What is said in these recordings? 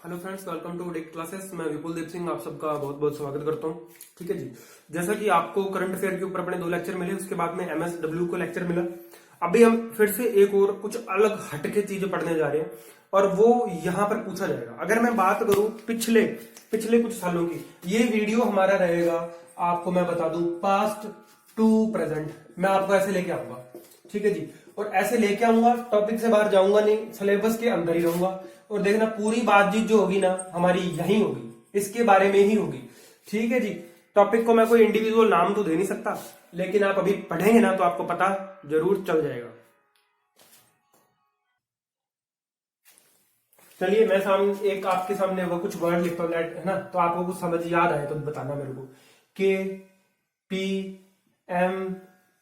Hello friends, welcome to dict classes. मैं विपुल दीप सिंह आप सबका बहुत बहुत स्वागत करता हूं। ठीक है जी, जैसा कि आपको करंट अफेयर के ऊपर अपने 2 लेक्चर मिले, उसके बाद में एमएसडब्ल्यू को लेक्चर मिला। अभी हम फिर से एक और कुछ अलग हटके चीजें पढ़ने जा रहे हैं और वो यहाँ पर पूछा जाएगा। अगर मैं बात करूं पिछले पिछले कुछ सालों की, ये वीडियो हमारा रहेगा, आपको मैं बता दूं, पास्ट टू प्रेजेंट। मैं आपको ऐसे लेके आऊंगा, ठीक है जी, और ऐसे लेके आऊंगा, टॉपिक से बाहर जाऊंगा नहीं, सिलेबस के अंदर ही रहूंगा। और देखना पूरी बातचीत जो होगी ना हमारी यही होगी, इसके बारे में ही होगी। ठीक है जी, टॉपिक को मैं कोई इंडिविजुअल नाम तो दे नहीं सकता, लेकिन आप अभी पढ़ेंगे ना तो आपको पता जरूर चल जाएगा। चलिए मैं एक आपके सामने वो कुछ वर्ड लिखता हूँ, है ना, तो आपको कुछ समझ याद आए तो बताना मेरे को। के पी एम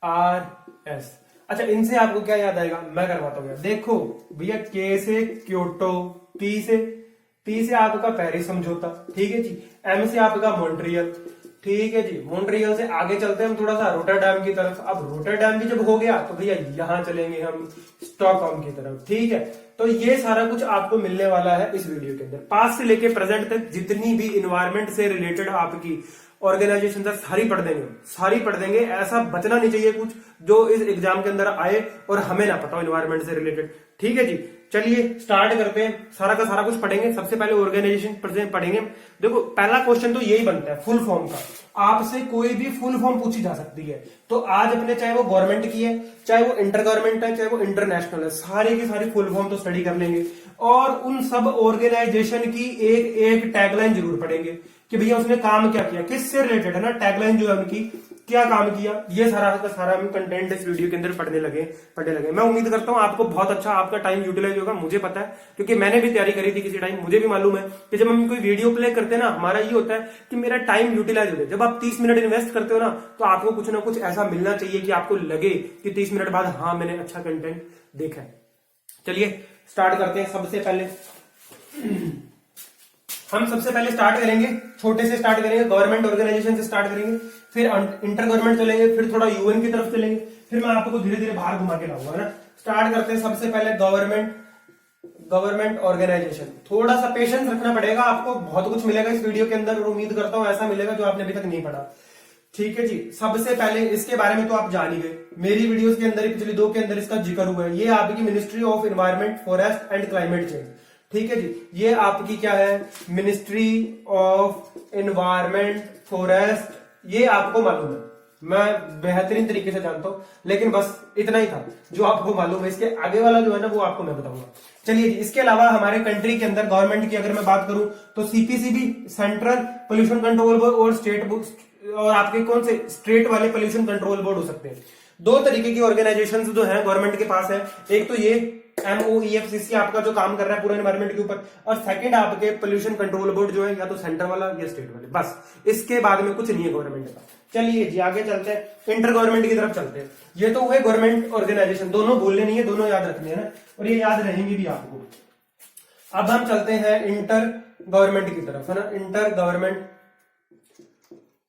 आर एस। अच्छा, इनसे आपको क्या याद आएगा, मैं करवाता हूँ। देखो भैया, के से क्योटो, पी से आपका पेरिस समझौता, ठीक है जी, एम से आपका मॉन्ट्रियल, ठीक है जी। मॉन्ट्रियल से आगे चलते हैं हम थोड़ा सा रोटरडैम की तरफ। अब रोटरडैम भी जब हो गया तो भैया यहां चलेंगे हम स्टॉकहोम की तरफ, ठीक है। तो ये सारा कुछ आपको मिलने वाला है इस वीडियो के अंदर। पास्ट से लेके प्रेजेंट तक जितनी भी इन्वायरमेंट से रिलेटेड आपकी ऑर्गेनाइजेशन तक सारी पढ़ देंगे। ऐसा बचना नहीं चाहिए कुछ जो इस एग्जाम के अंदर आए और हमें ना पता हो इन्वायरमेंट से रिलेटेड, ठीक है जी। चलिए स्टार्ट करते हैं, सारा का सारा कुछ पढ़ेंगे। सबसे पहले ऑर्गेनाइजेशन पढ़ेंगे। देखो पहला क्वेश्चन तो यही बनता है फुल फॉर्म का, आपसे कोई भी फुल फॉर्म पूछी जा सकती है। तो आज अपने चाहे वो गवर्नमेंट की है, चाहे वो इंटर गवर्नमेंट है, चाहे वो इंटरनेशनल है, सारे की सारी फुल फॉर्म तो स्टडी कर लेंगे। और उन सब ऑर्गेनाइजेशन की एक एक टैगलाइन जरूर पढ़ेंगे कि भैया उसने काम क्या किया, किससे रिलेटेड है ना, टैगलाइन जो है उनकी क्या काम किया। ये सारा का सारा हम कंटेंट इस वीडियो के अंदर पढ़ने लगे। मैं उम्मीद करता हूं आपको बहुत अच्छा आपका टाइम यूटिलाइज होगा। मुझे पता है क्योंकि मैंने भी तैयारी करी थी किसी टाइम। मुझे भी मालूम है कि जब हम कोई वीडियो प्ले करते हैं ना, हमारा ये होता है कि मेरा टाइम यूटिलाइज हो जाए। जब आप 30 मिनट इन्वेस्ट करते हो ना, तो आपको कुछ ना कुछ ऐसा मिलना चाहिए कि आपको लगे कि 30 मिनट बाद हाँ मैंने अच्छा कंटेंट देखा है। चलिए स्टार्ट करते हैं। सबसे पहले स्टार्ट करेंगे, छोटे से स्टार्ट करेंगे, गवर्नमेंट ऑर्गेनाइजेशन से स्टार्ट करेंगे, फिर इंटर गवर्नमेंट चलेंगे, फिर थोड़ा यूएन की तरफ चलेंगे, फिर मैं आपको धीरे धीरे बाहर घुमा के लाऊंगा ना। स्टार्ट करते हैं सबसे पहले गवर्नमेंट ऑर्गेनाइजेशन। थोड़ा सा पेशेंस रखना पड़ेगा आपको, बहुत कुछ मिलेगा इस वीडियो के अंदर और उम्मीद करता हूं ऐसा मिलेगा जो आपने अभी तक नहीं पढ़ा, ठीक है जी। सबसे पहले इसके बारे में तो आप जान ही गए, मेरी वीडियोस के अंदर, पिछली 2 के अंदर इसका जिक्र हुआ है। ये आपकी ministry of environment, forest and climate change, ठीक है जी। ये आपकी क्या है, मिनिस्ट्री ऑफ एनवायरमेंट, फॉरेस्ट, ये आपको मालूम है, मैं बेहतरीन तरीके से जानता हूं, लेकिन बस इतना ही था जो आपको मालूम है। इसके आगे वाला जो है ना वो आपको मैं बताऊंगा। चलिए जी, इसके अलावा हमारे कंट्री के अंदर गवर्नमेंट की अगर मैं बात करूं तो CPCB, central pollution control board, और स्टेट और आपके कौन से स्टेट वाले पोल्यूशन कंट्रोल बोर्ड हो सकते हैं। 2 तरीके की ऑर्गेनाइजेशन जो है गवर्नमेंट के पास है। एक तो ये MOEFCC आपका जो काम कर रहा है पूरे एनवायरमेंट के ऊपर, और सेकंड आपके पोल्यूशन कंट्रोल बोर्ड जो है या तो सेंटर वाला या स्टेट वाले, बस इसके बाद में कुछ नहीं है गवर्नमेंट का। चलिए जी आगे चलते हैं, इंटर गवर्नमेंट की तरफ चलते हैं। ये तो हुए गवर्नमेंट ऑर्गेनाइजेशन, दोनों बोलने नहीं है, दोनों याद रखने हैं ना, और ये याद रहेंगे भी आपको। अब हम चलते हैं इंटर गवर्नमेंट की तरफ, है ना।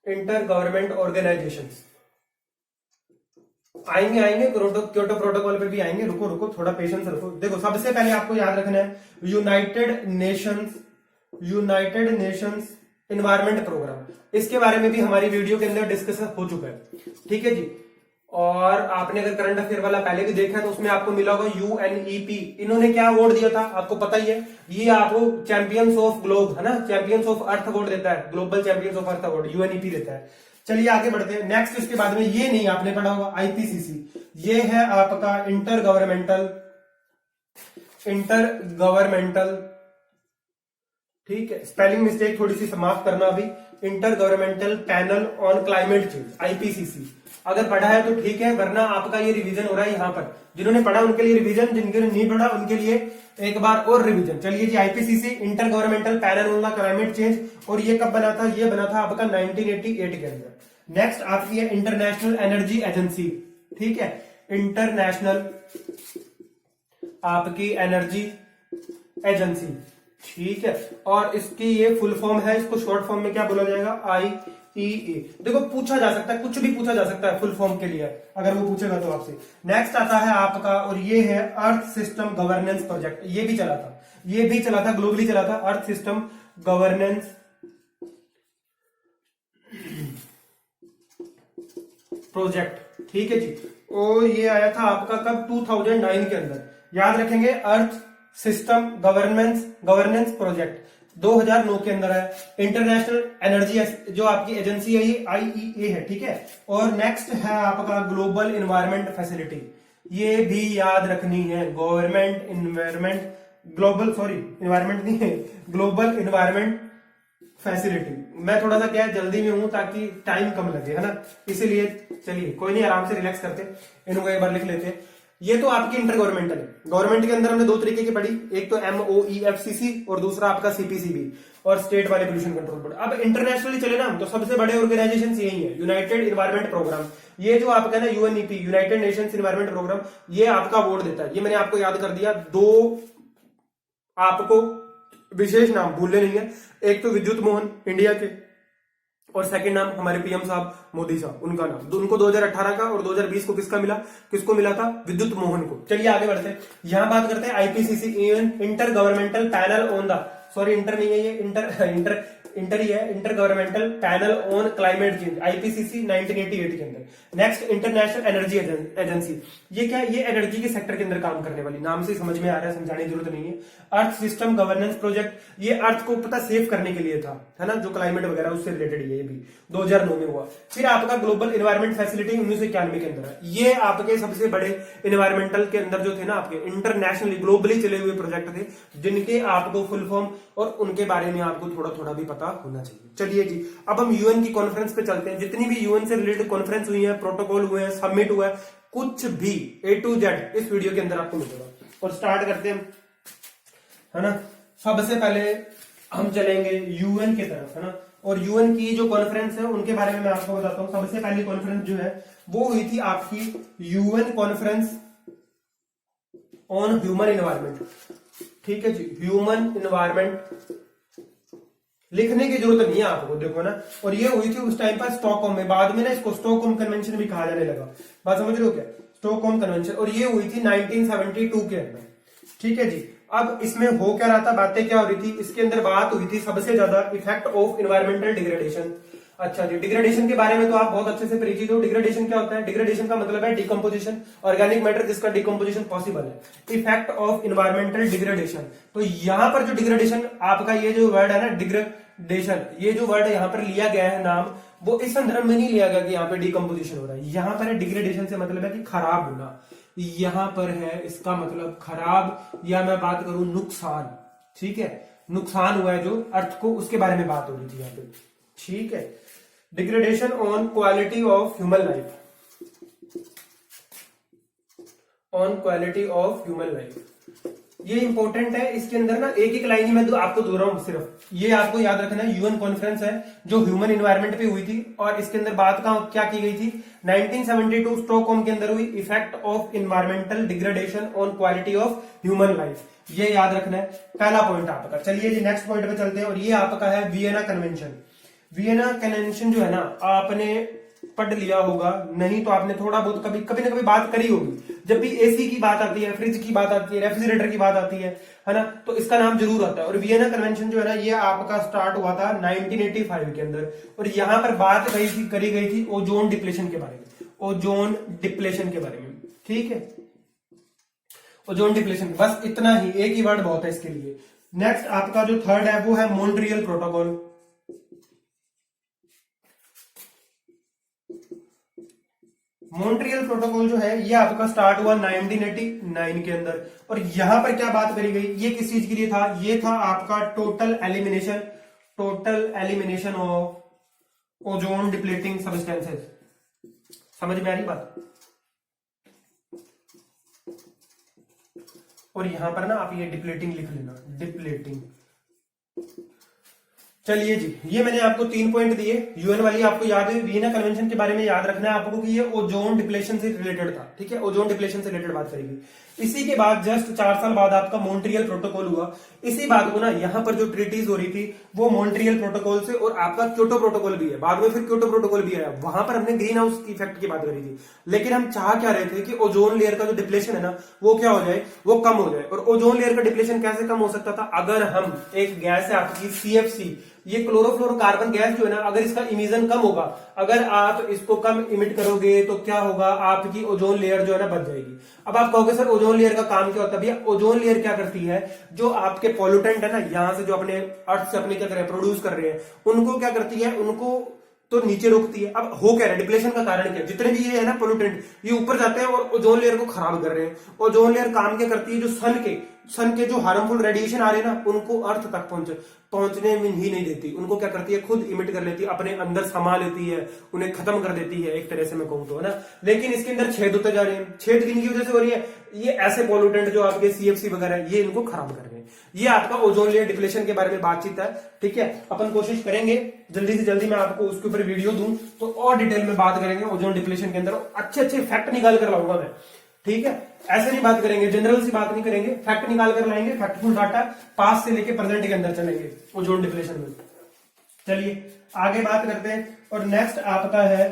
इंटर गवर्नमेंट ऑर्गेनाइजेशन आएंगे क्योटो प्रोटोकॉल पे भी आएंगे। रुको थोड़ा पेशेंस रखो। देखो सबसे पहले आपको याद रखना है यूनाइटेड नेशंस एनवायरमेंट प्रोग्राम। इसके बारे में भी हमारी वीडियो के अंदर डिस्कस हो चुका है, ठीक है जी। और आपने अगर करंट अफेयर वाला पहले भी देखा है तो उसमें आपको मिला होगा UNEP। इन्होंने क्या अवार्ड दिया था आपको पता ही है, ये आपको चैंपियंस ऑफ ग्लोब, है ना, चैंपियंस ऑफ अर्थ अवार्ड देता है, global champions of earth award UNEP देता है। चलिए आगे बढ़ते हैं नेक्स्ट। इसके बाद में ये नहीं आपने पढ़ा होगा IPCC, ये है आपका इंटर गवर्नमेंटल, ठीक है, स्पेलिंग मिस्टेक थोड़ी सी समाप्त करना अभी। Inter governmental panel on climate change, IPCC। अगर पढ़ा है तो ठीक है, वरना आपका ये रिवीजन हो रहा है यहाँ पर। जिन्होंने पढ़ा उनके लिए रिवीजन, जिन्होंने नहीं पढ़ा उनके लिए एक बार और रिवीजन। चलिए जी, IPCC inter governmental panel on climate change, और ये कब बना था, ये बना था आपका 1988 के अंदर। नेक्स्ट आपकी है इंटरनेशनल एनर्जी एजेंसी, ठीक है, इंटरनेशनल आपकी एनर्जी एजेंसी, ठीक है। और इसकी ये फुल फॉर्म है, इसको शॉर्ट फॉर्म में क्या बोला जाएगा, ई ए। देखो पूछा जा सकता है, कुछ भी पूछा जा सकता है फुल फॉर्म के लिए, अगर वो पूछेगा तो आपसे। नेक्स्ट आता है आपका, और ये है अर्थ सिस्टम गवर्नेंस प्रोजेक्ट। ये भी चला था, ये भी चला था, ग्लोबली चला था, अर्थ सिस्टम गवर्नेंस प्रोजेक्ट। ठीक है जी। और ये आया था आपका कब, 2009 के अंदर। याद रखेंगे, अर्थ सिस्टम गवर्नेंस प्रोजेक्ट 2009 के अंदर है। इंटरनेशनल एनर्जी जो आपकी एजेंसी है ये IEA है। ठीक है। और नेक्स्ट है आपका ग्लोबल इन्वायरमेंट फैसिलिटी, ये भी याद रखनी है। इन्वायरमेंट नहीं है, ग्लोबल इन्वायरमेंट फैसिलिटी। मैं थोड़ा सा क्या है, जल्दी में हूं ताकि टाइम कम लगे, है ना, इसीलिए। चलिए कोई नहीं, आराम से रिलैक्स करते, इनको एक बार लिख लेते हैं। ये तो आपकी इंटर गवर्नमेंटल है। गवर्नमेंट के अंदर हमने दो तरीके की पढ़ी, एक तो MOEFCC और दूसरा आपका CPCB और स्टेट वाले पोल्यूशन कंट्रोल बोर्ड। अब इंटरनेशनली चले ना, तो सबसे बड़े ऑर्गेनाइजेशन यही है, यूनाइटेड इन्वायरमेंट प्रोग्राम। ये जो आपका ना UNEP, United Nations Environment Programme, ये आपका अवार्ड देता है। ये मैंने आपको याद कर दिया। दो आपको विशेष नाम भूलने नहीं है, एक तो विद्युत मोहन इंडिया के, और सेकंड नाम हमारे PM साहब मोदी साहब, उनका नाम। तो उनको 2018 का और 2020 को किसको मिला था, विद्युत मोहन को। चलिए आगे बढ़ते हैं, यहां बात करते हैं IPCC, inter governmental panel on the, sorry inter नहीं है ये, इंटर ही है, inter governmental panel on climate change, IPCC 1988 के अंदर। नेक्स्ट इंटरनेशनल एनर्जी एजेंसी, ये क्या है, ये एनर्जी के सेक्टर के अंदर काम करने वाली, नाम से समझ में आ रहा है, समझाने की जरूरत नहीं है। अर्थ सिस्टम गवर्नेंस प्रोजेक्ट, ये अर्थ को पता सेव करने के लिए था, है ना, जो क्लाइमेट वगैरह उससे रिलेटेड है, ये भी 2009 में हुआ। फिर आपका ग्लोबल इन्वायरमेंट फैसिलिटी 1991 के अंदर है। ये आपके सबसे बड़े इन्वायरमेंटल के अंदर जो थे ना, आपके इंटरनेशनली ग्लोबली चले हुए प्रोजेक्ट थे, जिनके आपको फुल फॉर्म और उनके बारे में आपको थोड़ा थोड़ा भी पता होना चाहिए। चलिए जी, अब हम UN की कॉन्फ्रेंस पे चलते हैं। जितनी भी UN से रिलेटेड कॉन्फ्रेंस हुई है, प्रोटोकॉल हुए हैं, समिट हुआ है, कुछ भी A to Z इस वीडियो के अंदर आपको मिलेगा। और स्टार्ट करते हैं, है ना। सबसे पहले हम चलेंगे UN की तरफ, है ना। और UN की जो कॉन्फ्रेंस है उनके बारे में मैं आपको बताता हूं। सबसे पहली कॉन्फ्रेंस जो है वो हुई थी आपकी UN conference on human environment. ठीक है जी, ह्यूमन इन्वायरमेंट लिखने की जरूरत नहीं है आपको, देखो ना। और ये हुई थी उस टाइम पर स्टॉकहोम में, बाद में ना इसको स्टॉकहोम कन्वेंशन भी कहा जाने लगा, बात समझ रहे हो क्या, स्टॉकहोम कन्वेंशन। और ये हुई थी 1972 के अंदर। ठीक है जी। अब इसमें हो क्या रहा था, बातें क्या हो रही थी, इसके अंदर बात हुई थी सबसे ज्यादा इफेक्ट ऑफ इन्वायरमेंटल डिग्रेडेशन। अच्छा जी, डिग्रेडेशन के बारे में तो आप बहुत अच्छे से परिचित हो। डिग्रेडेशन क्या होता है, डिग्रेडेशन का मतलब है डिकम्पोजिशन, ऑर्गेनिक मैटर जिसका डिकम्पोजिशन पॉसिबल है। इफेक्ट ऑफ इन्वायरमेंटल डिग्रेडेशन, तो यहां पर जो डिग्रेडेशन आपका ये जो वर्ड है ना, डिग्रेडेशन, ये जो वर्ड यहां पर लिया गया है नाम, वो इस संदर्भ में नहीं लिया गया कि यहाँ पे डिकम्पोजिशन हो रहा है। यहां पर डिग्रेडेशन से मतलब है कि खराब होना, यहां पर है इसका मतलब खराब, या मैं बात करूं नुकसान। ठीक है, नुकसान हुआ है जो अर्थ को, उसके बारे में बात हो रही थी यहाँ पे। ठीक है, degradation on quality of human life, on quality of human life, ये इंपॉर्टेंट है। इसके अंदर ना एक एक लाइन ही मैं आपको दो रहा हूं, सिर्फ ये आपको याद रखना है। UN कॉन्फ्रेंस है जो ह्यूमन इन्वायरमेंट पे हुई थी, और इसके अंदर बात क्या की गई थी, 1972 स्टॉकहोम के अंदर हुई, effect of environmental degradation on quality of human life, ये याद रखना है, पहला पॉइंट आपका। चलिए जी नेक्स्ट पॉइंट पे चलते हैं, और ये आपका है वियना कन्वेंशन। वियना कन्वेंशन जो है ना, आपने पढ़ लिया होगा, नहीं तो आपने थोड़ा बहुत कभी ना कभी बात करी होगी। जब भी AC की बात आती है, फ्रिज की बात आती है, रेफ्रिजरेटर की बात आती है ना, तो इसका नाम जरूर आता है। और वियना कन्वेंशन जो है ना, ये आपका स्टार्ट हुआ था 1985 के अंदर, और यहां पर बात करी गई थी ओजोन डिप्लेशन के बारे में, ओजोन डिप्लेशन के बारे में। ठीक है, ओजोन डिप्लेशन, बस इतना ही, एक ही वर्ड बहुत है इसके लिए। नेक्स्ट आपका जो थर्ड है वो है मॉन्ट्रियल प्रोटोकॉल। मॉन्ट्रियल प्रोटोकॉल जो है ये आपका स्टार्ट हुआ 1989 के अंदर, और यहां पर क्या बात करी गई, ये किस चीज के लिए था, ये था आपका total elimination of ozone depleting substances. समझ में आ रही बात। और यहां पर ना आप ये डिप्लेटिंग लिख लेना, डिप्लेटिंग चलिए जी, ये मैंने आपको 3 पॉइंट दिए। यूएन वाली आपको याद है, वियना कन्वेंशन के बारे में याद रखना है आपको कि ये ओजोन डिप्लेशन से रिलेटेड था। ठीक है, ओजोन डिप्लेशन से रिलेटेड बात करेगी। इसी के बाद जस्ट 4 साल बाद आपका मॉन्ट्रियल प्रोटोकॉल हुआ। इसी बात को ना यहाँ पर जो ट्रीटीज हो रही थी वो मॉन्ट्रियल प्रोटोकॉल से, और आपका क्योटो प्रोटोकॉल भी है, बाद में फिर क्योटो प्रोटोकॉल भी आया। वहां पर हमने ग्रीन हाउस इफेक्ट की बात करी थी, लेकिन हम चाह क्या रहे थे कि ओजोन लेयर का जो डिप्लेशन है ना वो क्या हो जाए, वो कम हो जाए। और ओजोन लेयर का डिप्लेशन कैसे कम हो सकता था, अगर हम एक गैस है आपकी CFC, ये क्लोरोफ्लोरोकार्बन गैस जो है ना, अगर इसका इमिशन कम होगा, अगर आप इसको कम इमिट करोगे तो क्या होगा, आपकी ओजोन लेयर जो है ना बच जाएगी। अब आप कहोगे सर ओजोन लेयर का काम क्या होता है? भैया ओजोन लेयर क्या करती है, जो आपके पॉल्यूटेंट है ना, यहां से जो अपने अर्थ से अपने क्या कर रहे हैं, प्रोड्यूस कर रहे हैं, उनको क्या करती है, उनको तो नीचे रोकती है। अब हो क्या रहा है, डिप्लेशन का कारण क्या, जितने भी ये है ना पोल्यूटेंट, ये ऊपर जाते हैं और ओजोन लेयर को खराब कर रहे हैं। ओजोन लेयर काम क्या करती है, जो सन के जो हार्मफुल रेडिएशन आ रहे हैं ना, उनको अर्थ तक पहुंचने में ही नहीं देती। उनको क्या करती है, खुद इमिट कर लेती है, अपने अंदर समा लेती है, उन्हें खत्म कर देती है, एक तरह से मैं कहूं तो, है ना। लेकिन इसके अंदर छेद होते जा रहे हैं। छेद किन की वजह से हो रही है, ये ऐसे पोल्यूटेंट जो आपके CFC वगैरह है, ये इनको खराब कर रहे हैं। ये आपका ओजोन लेयर डिप्लेशन के बारे में बातचीत है। ठीक है, अपन कोशिश करेंगे जल्दी से जल्दी मैं आपको उसके ऊपर वीडियो दूं तो और डिटेल में बात करेंगे ओजोन डिप्लेशन के अंदर। अच्छे फैक्ट निकाल कर लाऊंगा मैं। ठीक है, ऐसे नहीं बात करेंगे, जनरल सी बात नहीं करेंगे, फैक्ट निकाल कर लाएंगे, फैक्टफुल डाटा, पास से लेके प्रेजेंट के अंदर चलेंगे ओजोन डिप्लेशन में। चलिए आगे बात करते हैं। और नेक्स्ट आपका है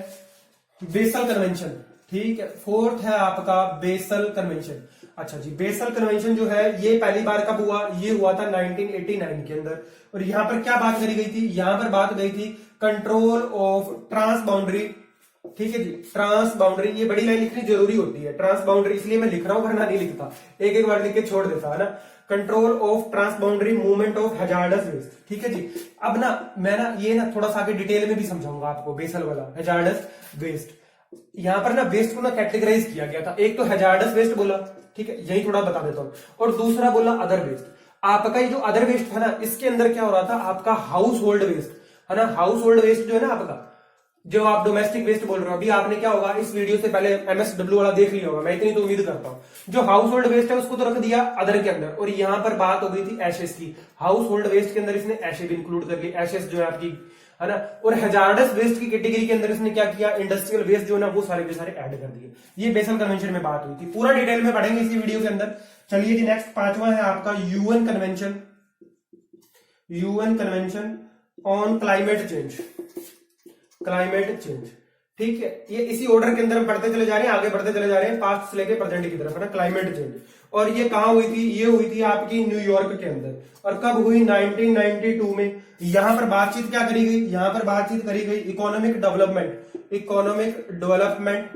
बेसल कन्वेंशन। ठीक है, फोर्थ है आपका बेसल कन्वेंशन। अच्छा जी, बेसल कन्वेंशन जो है ये पहली बार कब हुआ, ये हुआ था 1989 के अंदर। और यहां पर क्या बात करी गई थी, यहां पर बात गई थी कंट्रोल ऑफ ट्रांस बाउंड्री। ठीक है जी, ट्रांस बाउंड्री, ये बड़ी लाइन लिखनी जरूरी होती है, ट्रांस बाउंड्री इसलिए मैं लिख रहा हूं, वरना नहीं लिखता, एक एक वर्ड लिख के छोड़ देता है ना। Control of trans boundary movement of hazardous waste. ठीक है जी, अब ना मैं ना ये ना थोड़ा सा आगे डिटेल में भी समझाऊंगा आपको बेसल वाला हैजार्डस वेस्ट। यहां पर ना वेस्ट को ना कैटेगराइज किया गया था, एक तो हैजार्डस वेस्ट बोला, ठीक है, यही थोड़ा बता देता हूं, और दूसरा बोला अदर वेस्ट। आपका ये जो अदर वेस्ट था ना, इसके अंदर क्या हो रहा था, आपका हाउस होल्ड वेस्ट है ना, हाउस होल्ड वेस्ट जो है ना आपका, जो आप डोमेस्टिक वेस्ट बोल रहे हो, अभी आपने क्या होगा इस वीडियो से पहले MSW वाला देख लिया होगा, मैं इतनी तो उम्मीद करता हूं। जो हाउस होल्ड वेस्ट है उसको तो रख दिया अदर के अंदर, और यहां पर बात हो गई थी एशेस की। हाउस होल्ड वेस्ट के अंदर इसने एशे भी इंक्लूड कर ली, एशेस जो है आपकी, है ना। और हैजार्डस वेस्ट की कैटेगरी के अंदर इसने क्या किया, इंडस्ट्रियल वेस्ट जो है ना वो सारे के सारे ऐड कर दिए। ये बेसल कन्वेंशन में बात हुई थी, पूरा डिटेल में पढ़ेंगे इसी वीडियो के अंदर। चलिए जी, नेक्स्ट पांचवा है आपका UN convention, UN convention on climate change, climate change. ठीक है, ये इसी ऑर्डर के अंदर हम पढ़ते चले जा रहे हैं, आगे बढ़ते चले जा रहे हैं, पास्ट से लेके प्रेजेंट की तरफ, है ना, क्लाइमेट चेंज। और ये कहां हुई थी, ये हुई थी आपकी न्यूयॉर्क के अंदर, और कब हुई, 1992 में। यहां पर बातचीत क्या करी गई, यहां पर बातचीत करी गई इकोनॉमिक डेवलपमेंट, इकोनॉमिक डेवलपमेंट।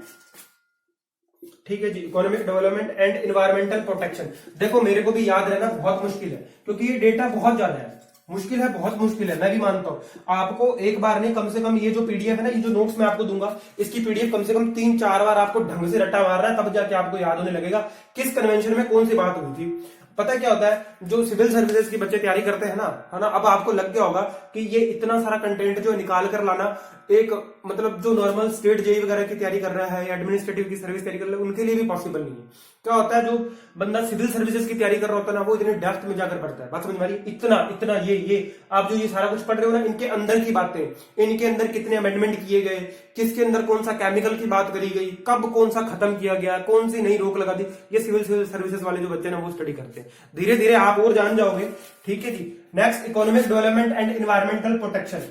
ठीक है जी, economic development and environmental protection. देखो मेरे को भी याद रहना बहुत मुश्किल है, क्योंकि ये डेटा बहुत ज्यादा है, मुश्किल है, बहुत मुश्किल है, मैं भी मानता हूं। आपको एक बार नहीं, कम से कम ये जो पीडीएफ है ना, ये जो नोट्स मैं आपको दूंगा, इसकी पीडीएफ कम से कम 3-4 बार आपको ढंग से रट्टा मारना है, तब जाके आपको याद होने लगेगा किस कन्वेंशन में कौन सी बात हुई थी। पता क्या होता है, जो सिविल सर्विसेज के बच्चे तैयारी करते हैं ना, है ना, अब आपको लग गया होगा कि ये इतना सारा कंटेंट जो निकाल कर लाना, एक मतलब जो नॉर्मल स्टेट जेई वगैरह की तैयारी कर रहा है या एडमिनिस्ट्रेटिव की सर्विस तैयारी कर रहा है, उनके लिए भी पॉसिबल नहीं है। क्या होता है, जो बंदा सिविल सर्विसेज की तैयारी कर रहा होता है ना, वो इतने डेप्थ में जाकर पढ़ता है, बात समझ में आ रही है, इतना ये आप जो ये सारा कुछ पढ़ रहे हो ना, इनके अंदर की बातें, इनके अंदर कितने अमेंडमेंट किए गए, किसके अंदर कौन सा केमिकल की बात करी गई, कब कौन सा खत्म किया गया, कौन सी नई रोक लगा दी, ये सिविल सर्विसेज वाले जो बच्चे ना वो स्टडी करते हैं। धीरे धीरे आप और जान जाओगे। ठीक है जी, next economic development and environmental protection.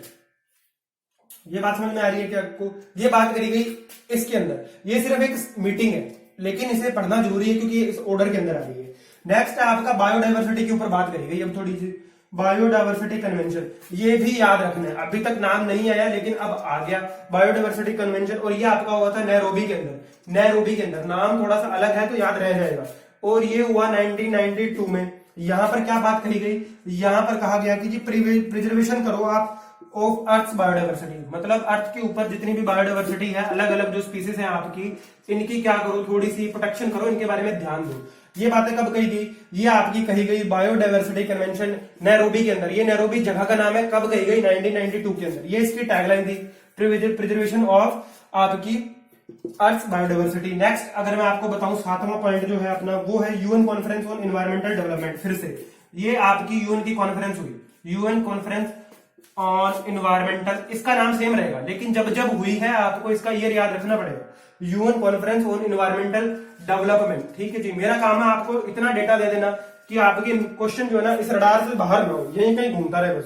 ये बात समझ में आ रही है कि आपको, ये बात करी गई इसके अंदर, ये सिर्फ एक मीटिंग है, लेकिन इसे पढ़ना जरूरी है क्योंकि इस ऑर्डर के अंदर आ रही है। नेक्स्ट है आपका बायोडायवर्सिटी के ऊपर बात करी गई, अब थोड़ी सी बायोडायवर्सिटी कन्वेंशन, ये भी याद रखना है, अभी तक नाम नहीं आया लेकिन अब आ गया बायोडायवर्सिटी कन्वेंशन। और ये आपका हुआ था नैरोबी के अंदर, नैरोबी के अंदर, नाम थोड़ा सा अलग है तो याद रह जाएगा। और ये हुआ 1992 में। यहां पर क्या बात कही गई, यहां पर कहा गया कि जी प्रिजर्वेशन करो आप ऑफ अर्थ बायोडायवर्सिटी, मतलब अर्थ के ऊपर जितनी भी बायोडायवर्सिटी है, अलग अलग जो स्पीसीज है आपकी, इनकी क्या करो, थोड़ी सी प्रोटेक्शन करो, इनके बारे में ध्यान दो। ये बातें कब कही गई, ये आपकी कही गई बायोडायवर्सिटी कन्वेंशन नैरोबी के अंदर। ये नैरोबी जगह का नाम है, कब कही गई, 1992 के अंदर। ये इसकी टैगलाइन थी, प्रिजर्वेशन ऑफ आपकी अर्थ बायोडायवर्सिटी। नेक्स्ट अगर मैं आपको बताऊं, 7वां पॉइंट जो है अपना, वो है UN conference on environmental development. फिर से ये आपकी यूएन की कॉन्फ्रेंस हुई, यूएन कॉन्फ्रेंस ऑन इन्वायरमेंटल, इसका नाम सेम रहेगा लेकिन जब जब हुई है आपको इसका ईयर याद रखना पड़ेगा, UN conference on environmental development. ठीक है जी, मेरा काम है आपको इतना डेटा दे देना कि आपके क्वेश्चन जो है ना इस रडार से बाहर ना हो, यहीं कहीं घूमता रहे बस।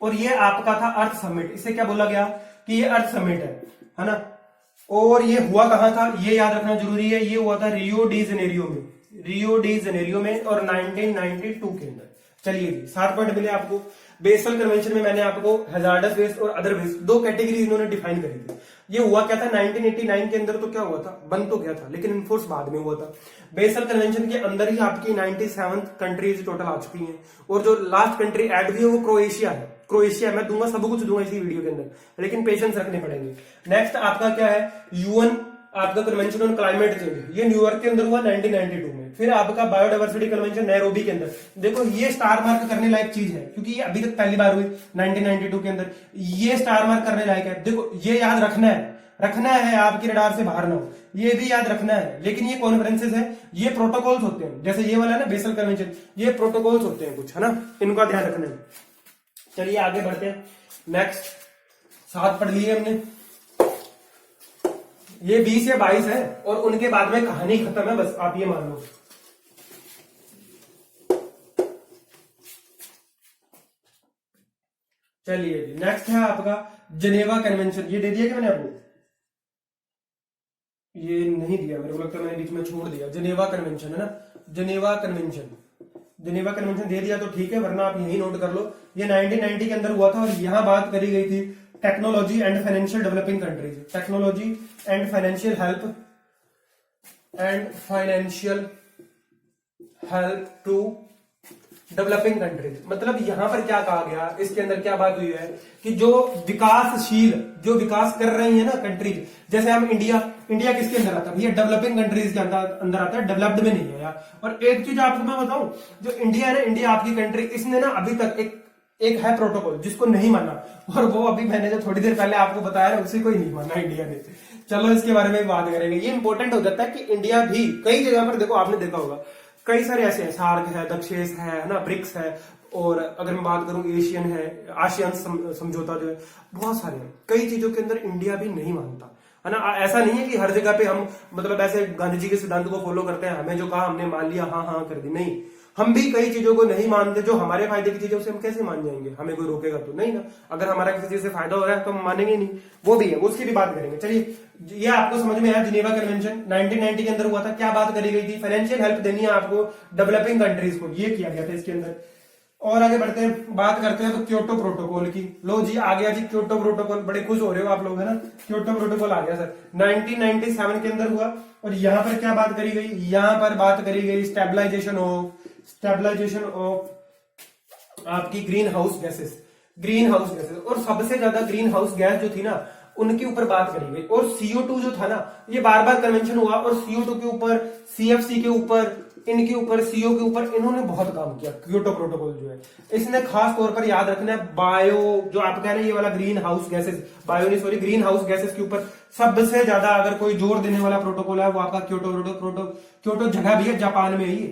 और ये आपका था अर्थ समिट, इसे क्या बोला गया कि ये अर्थ समिट है ना। और ये हुआ कहां था ये याद रखना जरूरी है, ये हुआ था रियो डी जेनेरियो में, रियो डी जेनेरियो में और 1992 के अंदर। चलिए जी 7 पॉइंट मिले आपको। बेसल कन्वेंशन में मैंने आपको हैजार्डस वेस्ट और अदर वेस्ट दो कैटेगरी इन्होंने डिफाइन करी थी। ये हुआ क्या था 1989 के अंदर, तो क्या हुआ था बन तो गया था लेकिन इनफोर्स बाद में हुआ था। बेसल कन्वेंशन के अंदर ही आपकी 97 कंट्रीज टोटल आ चुकी हैं और जो लास्ट कंट्री ऐड हुई है वो क्रोएशिया है। क्रोएशिया मैं दूंगा, सब कुछ दूंगा इसी वीडियो के अंदर, लेकिन पेशेंस रखने पड़ेंगे। नेक्स्ट आपका क्या है यूएन आपका कन्वेंशन ऑन क्लाइमेट चेंज, ये न्यूयॉर्क के अंदर हुआ 1992 में। फिर आपका बायोडाइवर्सिटी कन्वेंशन नैरोबी के अंदर। देखो ये स्टार मार्क करने लायक चीज है क्योंकि ये अभी तक पहली बार हुई 1992 के अंदर, ये स्टार मार्क करने लायक है। देखो ये याद रखना है आपकी रडार से बाहर ना हो, ये भी याद रखना है। लेकिन ये कॉन्फ्रेंसेस है, ये प्रोटोकॉल्स होते हैं, जैसे ये वाला ना बेसल कन्वेंशन, ये प्रोटोकॉल्स होते हैं कुछ, है ना, इनका ध्यान रखना है। चलिए आगे बढ़ते हैं। नेक्स्ट 7 पढ़ लिए हमने, ये 20 या 22 है और उनके बाद में कहानी खत्म है, बस आप ये मान लो। चलिए नेक्स्ट है आपका जनेवा कन्वेंशन, ये दे दिया क्या मैंने आपको, ये नहीं दिया मेरे को लगता है, मैंने बीच में छोड़ दिया। जनेवा कन्वेंशन है ना, जनेवा कन्वेंशन दे दिया तो ठीक है, वरना आप यही नोट कर लो। ये 1990 के अंदर हुआ था और यहां बात करी गई थी technology and financial developing countries, technology and financial help to developing countries. मतलब यहां पर क्या कहा गया, इसके अंदर क्या बात हुई है कि जो विकास कर रही है ना कंट्रीज, जैसे हम इंडिया किसके अंदर आता है भैया, डेवलपिंग कंट्रीज के अंदर आता है, डेवलप्ड में नहीं है यार। और एक चीज आपको मैं बताऊं, जो इंडिया है ना, इंडिया आपकी कंट्री, इसने ना अभी तक एक है प्रोटोकॉल जिसको नहीं माना, और वो अभी मैंने जो थोड़ी देर पहले आपको बताया ना उसी को ही नहीं माना इंडिया ने। चलो इसके बारे में बात करेंगे। ये इंपॉर्टेंट हो जाता है कि इंडिया भी कई जगह पर, देखो आपने देखा होगा कई सारे ऐसे हैं, सार्क है, दक्षेस है ना, ब्रिक्स है, और अगर मैं बात करूं एशियन है, आसियान समझौता जो है, बहुत सारे हैं। कई चीजों के अंदर इंडिया भी नहीं मानता है ना। ऐसा नहीं है कि हर जगह पे हम मतलब ऐसे गांधी जी के सिद्धांत को फॉलो करते हैं, हमें जो कहा हमने मान लिया, हाँ कर दी, नहीं। हम भी कई चीजों को नहीं मानते, जो हमारे फायदे की चीजें उसे हम कैसे मान जाएंगे, हमें कोई रोकेगा तो नहीं ना। अगर हमारा किसी चीज से फायदा हो रहा है तो हम मानेंगे नहीं, वो भी है, उसकी भी बात करेंगे। चलिए ये आपको समझ में आया, जिनेवा कन्वेंशन 1990 के अंदर हुआ था। क्या बात करी गई थी, फाइनेंशियल हेल्प देनी है आपको डेवलपिंग कंट्रीज को, ये किया गया था इसके अंदर। और आगे बढ़ते हैं, बात करते हैं तो क्योटो प्रोटोकॉल की। लो जी आ गया जी क्योटो प्रोटोकॉल, बड़े खुश हो रहे हो आप लोग, है ना। क्योटो प्रोटोकॉल आ गया सर, 1997 के अंदर हुआ। और यहां पर क्या बात करी गई, यहां पर बात करी गई स्टेबलाइजेशन ऑफ आपकी ग्रीन हाउस गैसेस। और सबसे ज्यादा ग्रीन हाउस गैस जो थी ना, उनके ऊपर बात करी गई। और CO2 जो था ना, ये बार बार कन्वेंशन हुआ और CO2 के ऊपर, CFC के ऊपर, इनके ऊपर, CO के ऊपर इन्होंने बहुत काम किया। क्योटो प्रोटोकॉल जो है, इसने खास तौर पर याद रखना है बायो, जो आप कह रहे हैं ये वाला green house gases, green house gases के ऊपर सबसे ज्यादा अगर कोई जोर देने वाला प्रोटोकॉल है वो आपका क्योटो जगह भी है, जापान में ही है,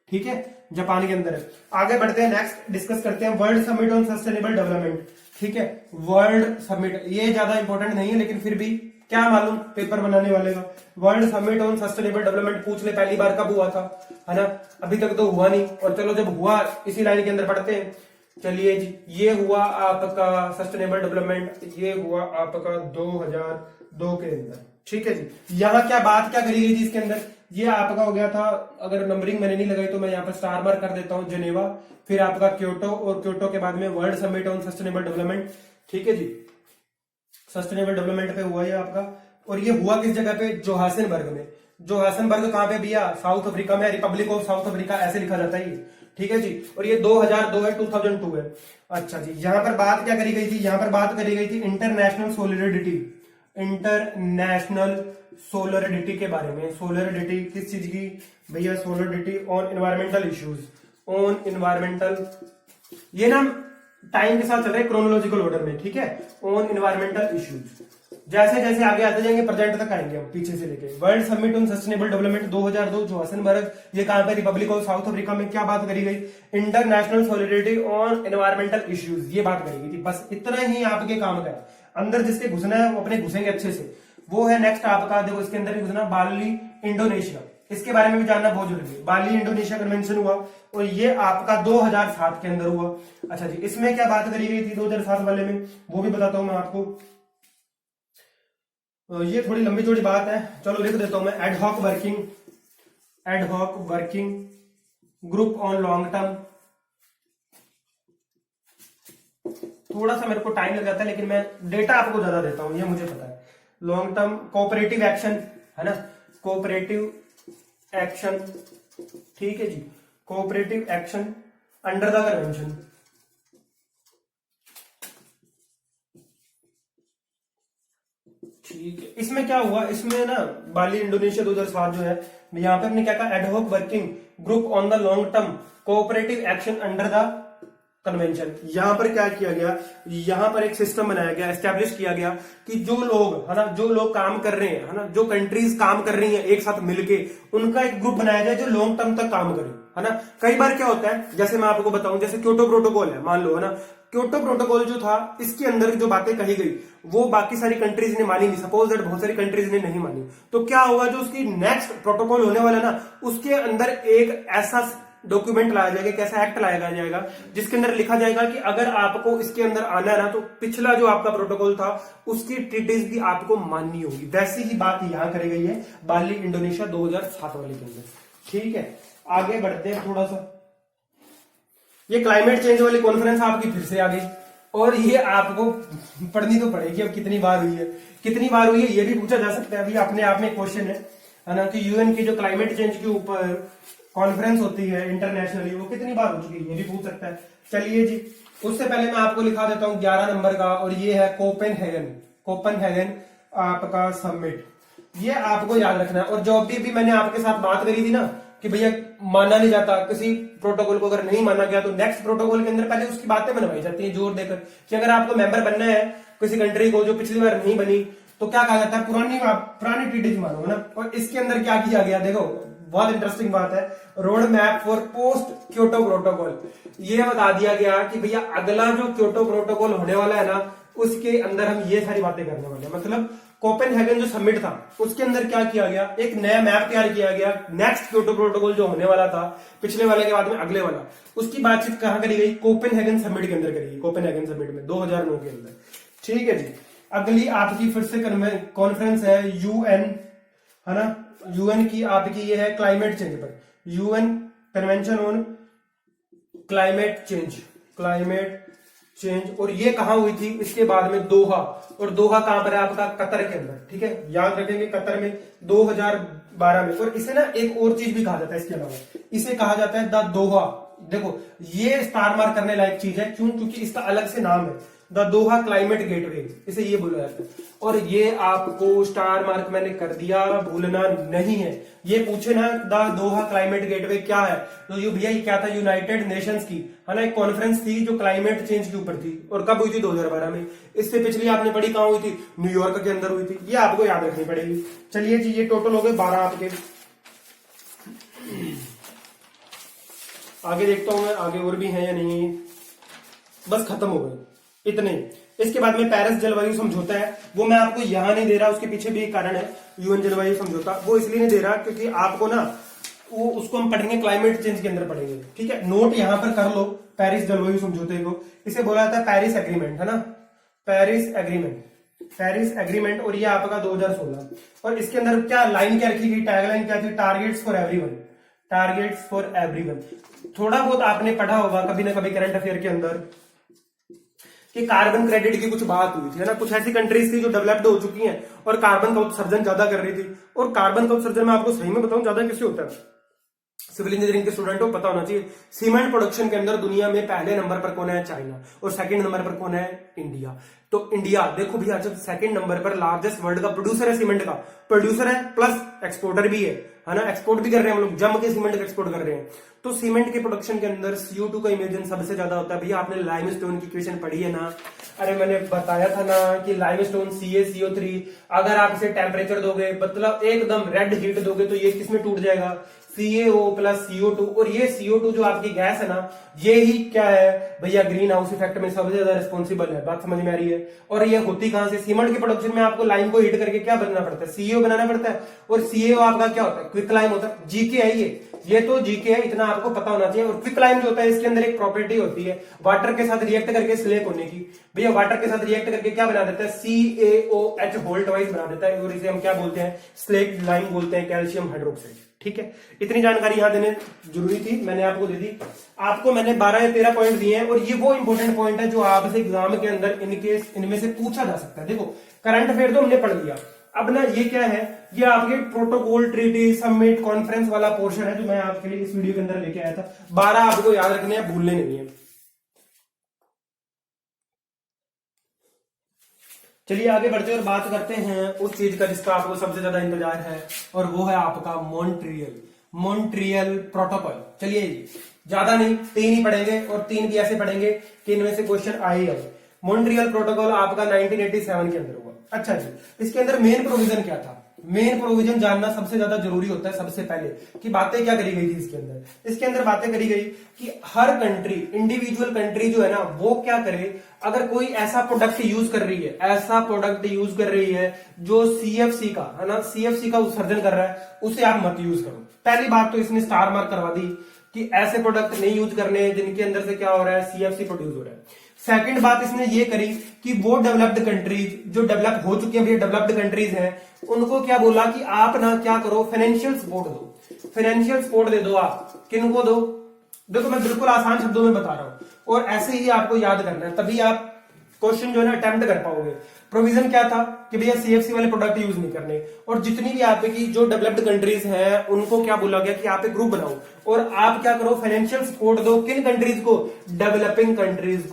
ठीक है, जापान के अंदर है। आगे बढ़ते हैं, नेक्स्ट डिस्कस करते हैं world summit on sustainable development. ठीक है, वर्ल्ड समिट, ये ज्यादा इंपॉर्टेंट नहीं है लेकिन फिर भी क्या मालूम पेपर बनाने वाले का, world summit on sustainable development पूछ ले पहली बार कब हुआ था, है ना, अभी तक तो हुआ नहीं। और चलो जब हुआ इसी लाइन के अंदर पढ़ते हैं। चलिए जी, ये हुआ आपका सस्टेनेबल डेवलपमेंट, ये हुआ आपका 2002 के अंदर, ठीक है जी। यहाँ क्या करी गई थी इसके अंदर, ये आपका हो गया था, अगर नंबरिंग मैंने नहीं लगाई तो मैं यहाँ पर स्टार मार्क कर देता हूँ, जेनेवा, फिर आपका क्योटो, और क्योटो के बाद में world summit on sustainable development, ठीक है जी, सस्टेनेबल डेवलपमेंट पे हुआ ये आपका। और ये हुआ किस जगह पे, जोहासिनबर्ग में। जोहासिनबर्ग कहाँ पे भैया, साउथ अफ्रीका में, रिपब्लिक ऑफ साउथ अफ्रीका ऐसे लिखा जाता है ये, ठीक है जी। और ये 2002 है, 2002 है। अच्छा जी, यहाँ पर बात क्या करी गई थी, यहाँ पर बात करी गई थी इंटरनेशनल सोलिडरिटी के बारे में। सोलिडरिटी किस चीज की भैया, सोलिडरिटी ऑन एनवायरमेंटल इश्यूज, ये ना टाइम के साथ चल रहे क्रोनोलॉजिकल ऑर्डर में, ठीक है, ऑन एनवायरमेंटल इश्यूज। जैसे जैसे आगे आते जाएंगे प्रेजेंट तक आएंगे हम पीछे से लेके। World summit on sustainable development 2002 Johannesburg, ये कहां पे, रिपब्लिक ऑफ साउथ अफ्रीका में। क्या बात करी गई, international solidarity on environmental issues, ये बात करी गई थी। बस इतना ही आपके काम का है। अंदर जिसके घुसना है वो अपने घुसेंगे अच्छे से। वो है नेक्स्ट आपका, देखो इसके अंदर भी घुसना, बाली इंडोनेशिया, इसके बारे में भी जानना बहुत जरूरी है। बाली इंडोनेशिया कन्वेंशन हुआ और ये आपका 2007 के अंदर हुआ। अच्छा जी, इसमें क्या बात करी गई थी 2007 वाले में, वो भी बताता हूं मैं आपको। ये थोड़ी लंबी चौड़ी बात है, चलो लिख देता हूं मैं। Ad hoc working group on long term. थोड़ा सा मेरे को टाइम लग जाता है लेकिन मैं डेटा आपको ज्यादा देता हूं, ये मुझे पता है। लॉन्ग टर्म कोऑपरेटिव एक्शन है ना, कोऑपरेटिव एक्शन, ठीक है जी, cooperative action under the convention. ठीक है, इसमें क्या हुआ, इसमें ना बाली इंडोनेशिया 2007 जो है, यहां पे हमने क्या कहा, ad hoc working group on the long term cooperative action under the convention. यहां पर क्या किया गया, यहां पर एक सिस्टम बनाया गया, एस्टेब्लिश किया गया कि जो लोग है ना, जो लोग काम कर रहे हैं है ना, जो कंट्रीज काम कर रही हैं एक साथ मिलके, उनका एक ग्रुप बनाया जाए जो लॉन्ग टर्म तक काम करे, है ना। कई बार क्या होता है, जैसे मैं आपको बताऊं, जैसे क्योटो प्रोटोकॉल है, मान लो, है ना, क्योटो प्रोटोकॉल जो था, इसके अंदर जो बातें कही गई वो बाकी सारी कंट्रीज ने मानी नहीं, सपोज दैट बहुत सारी कंट्रीज ने नहीं मानी, तो क्या होगा, जो उसकी नेक्स्ट प्रोटोकॉल होने वाला ना, उसके अंदर एक ऐसा डॉक्यूमेंट लाया जाएगा, कैसा एक्ट लाया जाएगा जिसके अंदर लिखा जाएगा कि अगर आपको इसके अंदर आना है ना, तो पिछला जो आपका प्रोटोकॉल था उसकी ट्रीटीज भी आपको माननी होगी। वैसी ही बात यहां करी गई है बाली इंडोनेशिया 2007 वाले के अंदर। ठीक है, आगे बढ़ते हैं थोड़ा सा। ये क्लाइमेट चेंज वाली कॉन्फ्रेंस आपकी फिर से आ गई और ये आपको पढ़नी तो पड़ेगी। अब कितनी बार हुई है, कितनी बार हुई है ये भी पूछा जा सकता है, अभी अपने आप में क्वेश्चन है ना, कि यूएन की जो क्लाइमेट चेंज के ऊपर कॉन्फ्रेंस होती है इंटरनेशनली, वो कितनी बार हो चुकी है ये भी पूछ सकता है। चलिए जी, उससे पहले मैं आपको लिखा देता हूं 11 नंबर का, और ये है कोपेनहेगन आपका समिट, ये आपको याद रखना है। और जो भी मैंने आपके साथ बात करी थी ना कि भैया माना नहीं जाता किसी प्रोटोकॉल को, अगर नहीं माना गया तो नेक्स्ट प्रोटोकॉल के अंदर पहले उसकी बातें बनवाई जाती है जोर देकर, कि अगर आपको मेंबर बनना है किसी कंट्री को जो पिछली बार नहीं बनी, तो क्या कहा जाता है, पुरानी ट्रीटीज मानो ना। और इसके अंदर क्या किया गया, देखो बहुत इंटरेस्टिंग बात है, road map for post Kyoto protocol. ये बता दिया गया कि भैया अगला जो क्योटो प्रोटोकॉल होने वाला है ना, उसके अंदर हम ये सारी बातें करने वाले हैं। मतलब कोपेनहेगन जो समिट था उसके अंदर क्या किया गया, एक नया मैप तैयार किया गया, नेक्स्ट क्योटो प्रोटोकॉल जो होने वाला था, पिछले वाले के बाद में अगले वाला, उसकी बातचीत कहां करी गई, कोपेनहेगन समिट के अंदर करी गई, कोपेनहेगन समिट में 2009 के अंदर। ठीक है जी, अगली आपकी फिर से कॉन्फ्रेंस है यूएन, है ना, यूएन की आपकी ये है क्लाइमेट चेंज पर, UN convention on climate change, और ये कहां हुई थी, इसके बाद में दोहा, और दोहा कहां पर है आपका, कतर के अंदर। ठीक है, याद रखेंगे कतर में 2012 में। और इसे ना एक और चीज भी कहा जाता है इसके अलावा, इसे कहा जाता है द दोहा। देखो ये स्टार मार्क करने लायक चीज है, क्यों, क्योंकि इसका अलग से नाम है द दोहा क्लाइमेट गेटवे, इसे ये बोला जाता है। और ये आपको स्टार मार्क मैंने कर दिया, भूलना नहीं है। ये पूछे ना द दोहा क्लाइमेट गेटवे क्या है, तो ये भैया ये क्या था, यूनाइटेड नेशंस की है ना एक कॉन्फ्रेंस थी जो क्लाइमेट चेंज के ऊपर थी, और कब हुई थी, 2012 में। इससे पिछली आपने पढ़ी कहां हुई थी, न्यूयॉर्क के अंदर हुई थी, ये आपको याद रखनी पड़ेगी। चलिए जी, ये टोटल हो गए 12 आपके। आगे देखता हूं मैं, आगे और भी है या नहीं, बस खत्म हो गए इतने। इसके बाद में पेरिस जलवायु समझौता है, वो मैं आपको यहां नहीं दे रहा, उसके पीछे भी एक कारण है, यूएन जलवायु समझौता, वो इसलिए नहीं दे रहा क्योंकि आपको ना वो उसको हम पढ़ेंगे क्लाइमेट चेंज के अंदर पढ़ेंगे। ठीक है, नोट यहां पर कर लो पेरिस जलवायु समझौते को, इसे बोला जाता है पेरिस एग्रीमेंट, है ना, पेरिस एग्रीमेंट। और ये आपका 2016, और इसके अंदर क्या लाइन क्या रखी गई, टैगलाइन क्या थी, टारगेट्स फॉर एवरीवन। थोड़ा बहुत आपने पढ़ा होगा कभी ना कभी करंट अफेयर के अंदर कि कार्बन क्रेडिट की कुछ बात हुई थी, है ना, कुछ ऐसी कंट्रीज थी जो डेवलप्ड हो चुकी हैं और कार्बन का उत्सर्जन ज्यादा कर रही थी। और कार्बन का उत्सर्जन मैं आपको सही में बताऊं ज्यादा किससे होता है, सिविल इंजीनियरिंग के स्टूडेंट को पता होना चाहिए। सीमेंट प्रोडक्शन के अंदर दुनिया में पहले नंबर पर कौन है, चाइना, और सेकंड नंबर पर कौन है, इंडिया। तो इंडिया देखो भैया, जब सेकंड नंबर पर लार्जेस्ट वर्ल्ड का प्रोड्यूसर है, सीमेंट का प्रोड्यूसर है प्लस एक्सपोर्टर भी है, है ना, एक्सपोर्ट भी कर रहे हैं हम लोग, जम के सीमेंट का एक्सपोर्ट कर रहे हैं। तो सीमेंट के प्रोडक्शन के अंदर CO2 का इमिशन सबसे ज्यादा होता है। भैया आपने लाइमस्टोन की इक्वेशन पढ़ी है ना, अरे मैंने बताया था ना कि लाइमस्टोन CaCO3, अगर आप इसे टेम्परेचर दोगे, मतलब एकदम रेड हीट दोगे, तो ये किसमें टूट जाएगा, CaO प्लस CO2। और ये CO2 जो आपकी गैस है ना, ये ही क्या है भैया, ग्रीन हाउस इफेक्ट में सबसे ज्यादा रिस्पॉन्सिबल है। बात समझ में आ रही है। और ये होती कहां से, सीमेंट के प्रोडक्शन में आपको लाइम को हीट करके क्या बनाना पड़ता है, CO बनाना पड़ता है। और CO आपका क्या होता है, क्विक लाइम होता है। जीके है ये तो जीके है, इतना आपको पता होना चाहिए। और क्विक लाइम जो होता है, इसके अंदर एक प्रॉपर्टी होती है वाटर के साथ रिएक्ट करके स्लेक होने की। भैया वाटर के साथ रिएक्ट करके क्या बना देता है, CaOH होल्ट वाइज बना देता है, और इसे हम क्या बोलते हैं, स्लेक लाइम बोलते हैं, कैल्शियम हाइड्रोक्साइड। ठीक है, इतनी जानकारी यहां देने जरूरी थी, मैंने आपको दे दी। आपको मैंने 12 या 13 पॉइंट दिए हैं, और ये वो इंपॉर्टेंट पॉइंट है जो आपसे एग्जाम के अंदर इनमें से पूछा जा सकता है। देखो करंट अफेयर तो हमने पढ़ लिया, अब ना ये क्या है, ये आपके प्रोटोकॉल, ट्रीटी, समिट, कॉन्फ्रेंस वाला पोर्शन है जो मैं आपके लिए इस वीडियो के अंदर लेके आया था। 12 आपको याद रखने हैं, भूलने नहीं है। चलिए आगे बढ़ते हैं और बात करते हैं उस चीज का जिसका आपको सबसे ज्यादा इंतजार है, और वो है आपका मॉन्ट्रियल प्रोटोकॉल। चलिए ज्यादा नहीं, 3 ही पढ़ेंगे, और 3 भी ऐसे पढ़ेंगे कि इनमें से क्वेश्चन आए ही आए। मॉन्ट्रियल प्रोटोकॉल आपका 1987 के अंदर हुआ। अच्छा जी, इसके अंदर मेन प्रोविजन क्या था, मेन प्रोविजन जानना सबसे ज्यादा जरूरी होता है। सबसे पहले कि बातें क्या करी गई थी इसके अंदर बातें करी गई कि हर कंट्री, इंडिविजुअल कंट्री जो है ना, वो क्या करे, अगर कोई ऐसा प्रोडक्ट यूज कर रही है, जो CFC का है ना, CFC का उत्सर्जन कर रहा है, उसे आप मत यूज करो। पहली बात तो इसने स्टार मार्क करवा दी कि ऐसे प्रोडक्ट नहीं यूज करने जिनके अंदर से क्या हो रहा है, CFC प्रोड्यूस हो रहा है। सेकंड बात इसने ये करी कि वो डेवलप्ड कंट्रीज जो डेवलप हो चुकी हैं, डेवलप्ड कंट्रीज हैं, उनको क्या बोला कि आप ना क्या करो, फाइनेंशियल सपोर्ट दो। फाइनेंशियल सपोर्ट दे दो। आप किनको दो, देखो मैं बिल्कुल आसान शब्दों में बता रहा हूं, और ऐसे ही आपको याद करना है, तभी आप क्वेश्चन जो है ना अटेम्प्ट कर पाओगे। प्रोविजन क्या था कि भैया CFC वाले प्रोडक्ट यूज नहीं करने, और जितनी भी आपकी जो डेवलप्ड कंट्रीज हैं उनको क्या बोला गया कि आप एक ग्रुप बनाओ, और आप क्या करो, फाइनेंशियल सपोर्ट दो। किन कंट्रीज को, डेवलपिंग कंट्रीज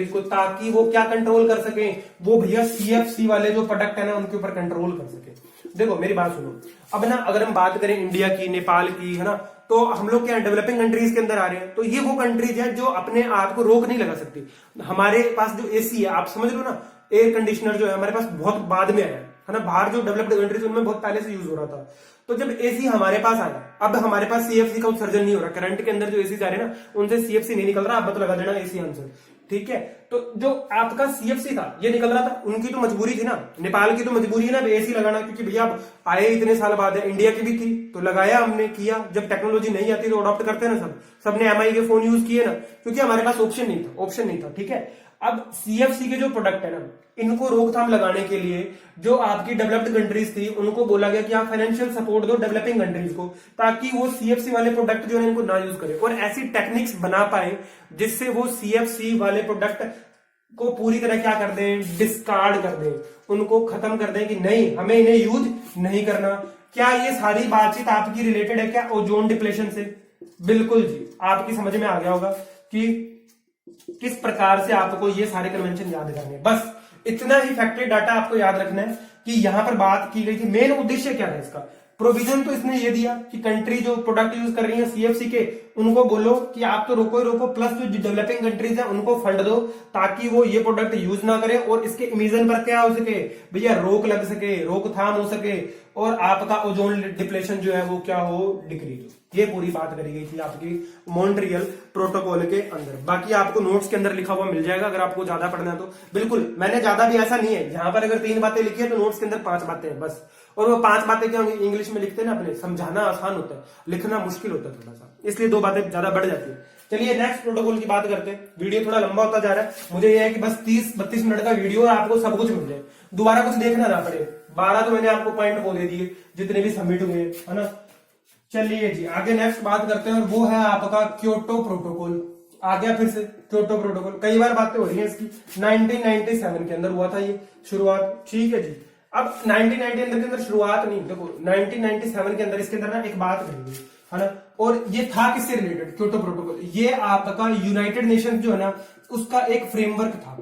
को, ताकि वो क्या कंट्रोल कर सके, वो भैया CFC वाले जो प्रोडक्ट है ना उनके ऊपर कंट्रोल कर सके। देखो मेरी बात सुनो, अब ना अगर हम बात करें इंडिया की, नेपाल की, है ना, तो हम लोग क्या डेवलपिंग कंट्रीज के अंदर आ रहे हैं, तो ये वो कंट्रीज है जो अपने आप को रोक नहीं लगा सकती। हमारे पास जो AC है, आप समझ लो ना, एयर कंडीशनर जो है हमारे पास बहुत बाद में आया है ना, बाहर जो डेवलप्ड कंट्रीज उनमें बहुत पहले से यूज हो रहा था। तो जब AC हमारे पास आया, अब हमारे पास CFC का उत्सर्जन नहीं हो रहा, करंट के अंदर जो AC जा रहे हैं ना, उनसे CFC नहीं निकल रहा। आप बता लगा देना AC आंसर, ठीक है। तो जो आपका CFC था ये निकल रहा था, उनकी तो मजबूरी थी ना, नेपाल की तो मजबूरी है ना AC लगाना, क्योंकि भैया अब आए इतने साल बाद है, इंडिया की भी थी तो लगाया हमने, किया। जब टेक्नोलॉजी नहीं आती तो अडॉप्ट करते हैं ना, सबने MI के फोन यूज किए ना, क्योंकि हमारे पास ऑप्शन नहीं था, ठीक है। अब CFC के जो प्रोडक्ट है ना, इनको रोकथाम लगाने के लिए जो आपकी डेवलप्ड कंट्रीज थी उनको बोला गया कि आप फाइनेंशियल सपोर्ट दो डेवलपिंग कंट्रीज को, ताकि वो CFC वाले प्रोडक्ट जो है इनको ना यूज करे, और ऐसी टेक्निक्स बना पाए जिससे वो CFC वाले प्रोडक्ट को पूरी तरह क्या कर दें, डिस्कार्ड कर दें, उनको खत्म कर दें कि नहीं, हमें इन्हें यूज नहीं करना। क्या ये सारी बातचीत आपकी रिलेटेड है क्या ओजोन डिप्लेशन से? बिल्कुल जी, आपकी समझ में आ गया होगा कि किस प्रकार से आपको ये सारे कन्वेंशन याद करने हैं। बस इतना ही फैक्ट्री डाटा आपको याद रखना है कि यहां पर बात की गई थी, मेन उद्देश्य क्या है इसका। प्रोविजन तो इसने ये दिया कि कंट्री जो प्रोडक्ट यूज कर रही है CFC के, उनको बोलो कि आप तो रोको ही रोको, प्लस जो डेवलपिंग कंट्रीज है उनको फंड दो ताकि वो ये प्रोडक्ट यूज ना करें, और इसके इमिशन पर क्या हो सके भैया, रोक लग सके, रोकथाम हो सके, और आपका ओजोन डिप्लेशन जो है वो क्या हो, डिक्रीज हो। ये पूरी बात करी गई थी आपकी मॉन्ट्रियल प्रोटोकॉल के अंदर। बाकी आपको नोट्स के अंदर लिखा हुआ मिल जाएगा अगर आपको ज्यादा पढ़ना है तो। बिल्कुल मैंने ज्यादा भी ऐसा नहीं है, यहाँ पर अगर 3 बातें लिखी है तो नोट्स के अंदर 5 बातें हैं बस। और वो 5 बातें क्या होंगी, इंग्लिश में लिखते हैं ना अपने, समझाना आसान होता है, लिखना मुश्किल होता है थोड़ा सा, इसलिए 2 बातें ज्यादा बढ़ जाती है। चलिए नेक्स्ट प्रोटोकॉल की बात करते हैं। वीडियो थोड़ा लंबा होता जा रहा है, मुझे यह है कि बस 30-32 मिनट का वीडियो और आपको सब कुछ मिल जाए, दोबारा कुछ देखना ना पड़े। 12 तो मैंने आपको पॉइंट बोल दिए जितने भी सबमिट हुए, है ना। चलिए जी आगे नेक्स्ट बात करते हैं, और वो है आपका क्योटो प्रोटोकॉल। आ गया फिर से क्योटो प्रोटोकॉल, कई बार बातें हो रही हैं इसकी। 1997 के अंदर हुआ था ये शुरुआत, ठीक है जी। अब 1990 के अंदर शुरुआत नहीं, देखो 1997 के अंदर इसके अंदर ना एक बात कही गई, है ना। और ये था किससे रिलेटेड, क्योटो प्रोटोकॉल, ये आपका यूनाइटेड नेशन जो है ना उसका एक फ्रेमवर्क था।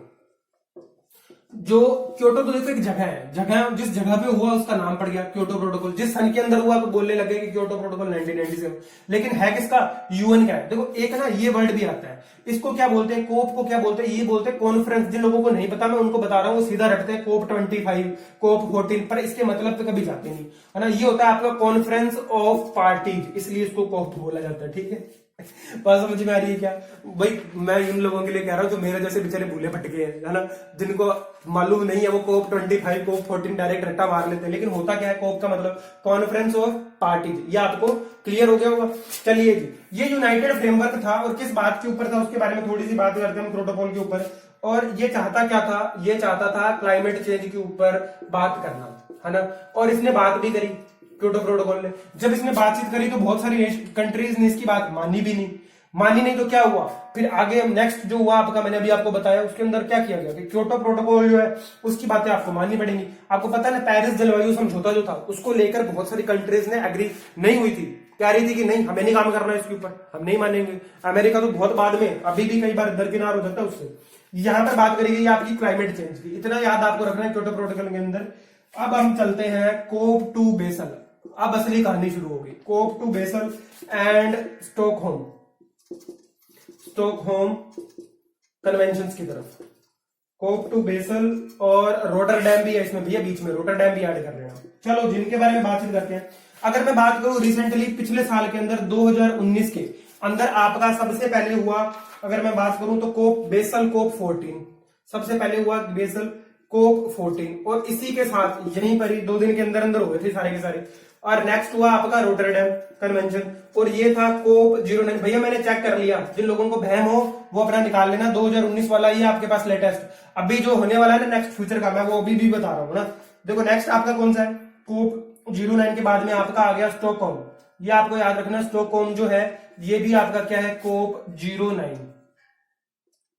जो क्योटो तो देखो एक जगह है, जगह जिस जगह पे हुआ उसका नाम पड़ गया क्योटो प्रोटोकॉल। जिस सन के अंदर हुआ तो बोलने लगे कि क्योटो प्रोटोकॉल 1997, लेकिन है किसका, यूएन का है। देखो एक ना ये वर्ड भी आता है, इसको क्या बोलते हैं, कोप को क्या बोलते हैं, ये बोलते हैं कॉन्फ्रेंस। जिन लोगों को नहीं पता मैं उनको बता रहा हूँ, वो सीधा रटते हैं कोप 25, कोप 14, पर इसके मतलब पे कभी जाते नहीं है ना। ये होता है आपका कॉन्फ्रेंस ऑफ पार्टीज, इसलिए इसको कोप बोला जाता है, ठीक है। बात समझ में आ रही है क्या भाई? मैं इन लोगों के लिए कह रहा हूँ जो मेरे जैसे बेचारे भूले भटके हैं, है ना, जिनको मालूम नहीं है, वो कोप 25, कोप 14 डायरेक्ट रट्टा मार लेते हैं। लेकिन होता क्या है, कोप का मतलब कॉन्फ्रेंस ऑफ पार्टीज। ये आपको क्लियर हो गया होगा। चलिए जी, ये यूनाइटेड फ्रेमवर्क था और किस बात के ऊपर था उसके बारे में थोड़ी सी बात करते हैं हम, प्रोटोकॉल के ऊपर। और ये चाहता क्या था, ये चाहता था क्लाइमेट चेंज के ऊपर बात करना, है ना। और इसने बात भी करी क्योटो प्रोटोकॉल ने। जब इसने बातचीत करी तो बहुत सारी कंट्रीज ने इसकी बात मानी भी नहीं। मानी नहीं तो क्या हुआ, फिर आगे नेक्स्ट जो हुआ आपका, मैंने अभी आपको बताया, उसके अंदर क्या किया गया कि क्योटो प्रोटोकॉल जो है उसकी बातें आपको माननी पड़ेंगी। आपको पता है ना, पेरिस जलवायु समझौता जो था उसको लेकर बहुत सारी कंट्रीज ने एग्री नहीं हुई थी, कह रही थी कि नहीं हमें नहीं काम करना है इसके ऊपर, हम नहीं मानेंगे। अमेरिका तो बहुत बाद में, अभी भी कई बार दरकिनार हो जाता है उससे। यहां पर बात करी गई आपकी क्लाइमेट चेंज की, इतना याद आपको रखना है क्योटो प्रोटोकॉल के अंदर। अब हम चलते हैं कोप टू बेसल। अब असली कहानी शुरू होगी, COP to Basel and Stockholm conventions की तरफ। कोप टू बेसल और रोटरडैम भी है इसमें भैया, बीच में रोटरडैम भी ऐड कर लेना। चलो जिनके बारे में बातचीत करते हैं। अगर मैं बात करूं रिसेंटली पिछले साल के अंदर 2019 के अंदर आपका सबसे पहले हुआ, अगर मैं बात करूं तो कोप बेसल कोप 14 सबसे पहले हुआ, बेसल कोप 14, और इसी के साथ यहीं पर ही 2 दिन के अंदर अंदर हुए थे सारे के सारे। और नेक्स्ट हुआ आपका रोटरडैम कन्वेंशन, और ये था कोप 09। भैया मैंने चेक कर लिया, जिन लोगों को बहम हो वो अपना निकाल लेना, 2019 वाला ये आपके पास लेटेस्ट अभी जो होने वाला है ना नेक्स्ट फ्यूचर का, मैं वो अभी भी बता रहा हूँ ना। देखो नेक्स्ट आपका कौन सा है, कोप 09 के बाद में आपका आ गया स्टॉकहोम। ये आपको याद रखना, स्टॉकहोम जो है ये भी आपका क्या है, कोप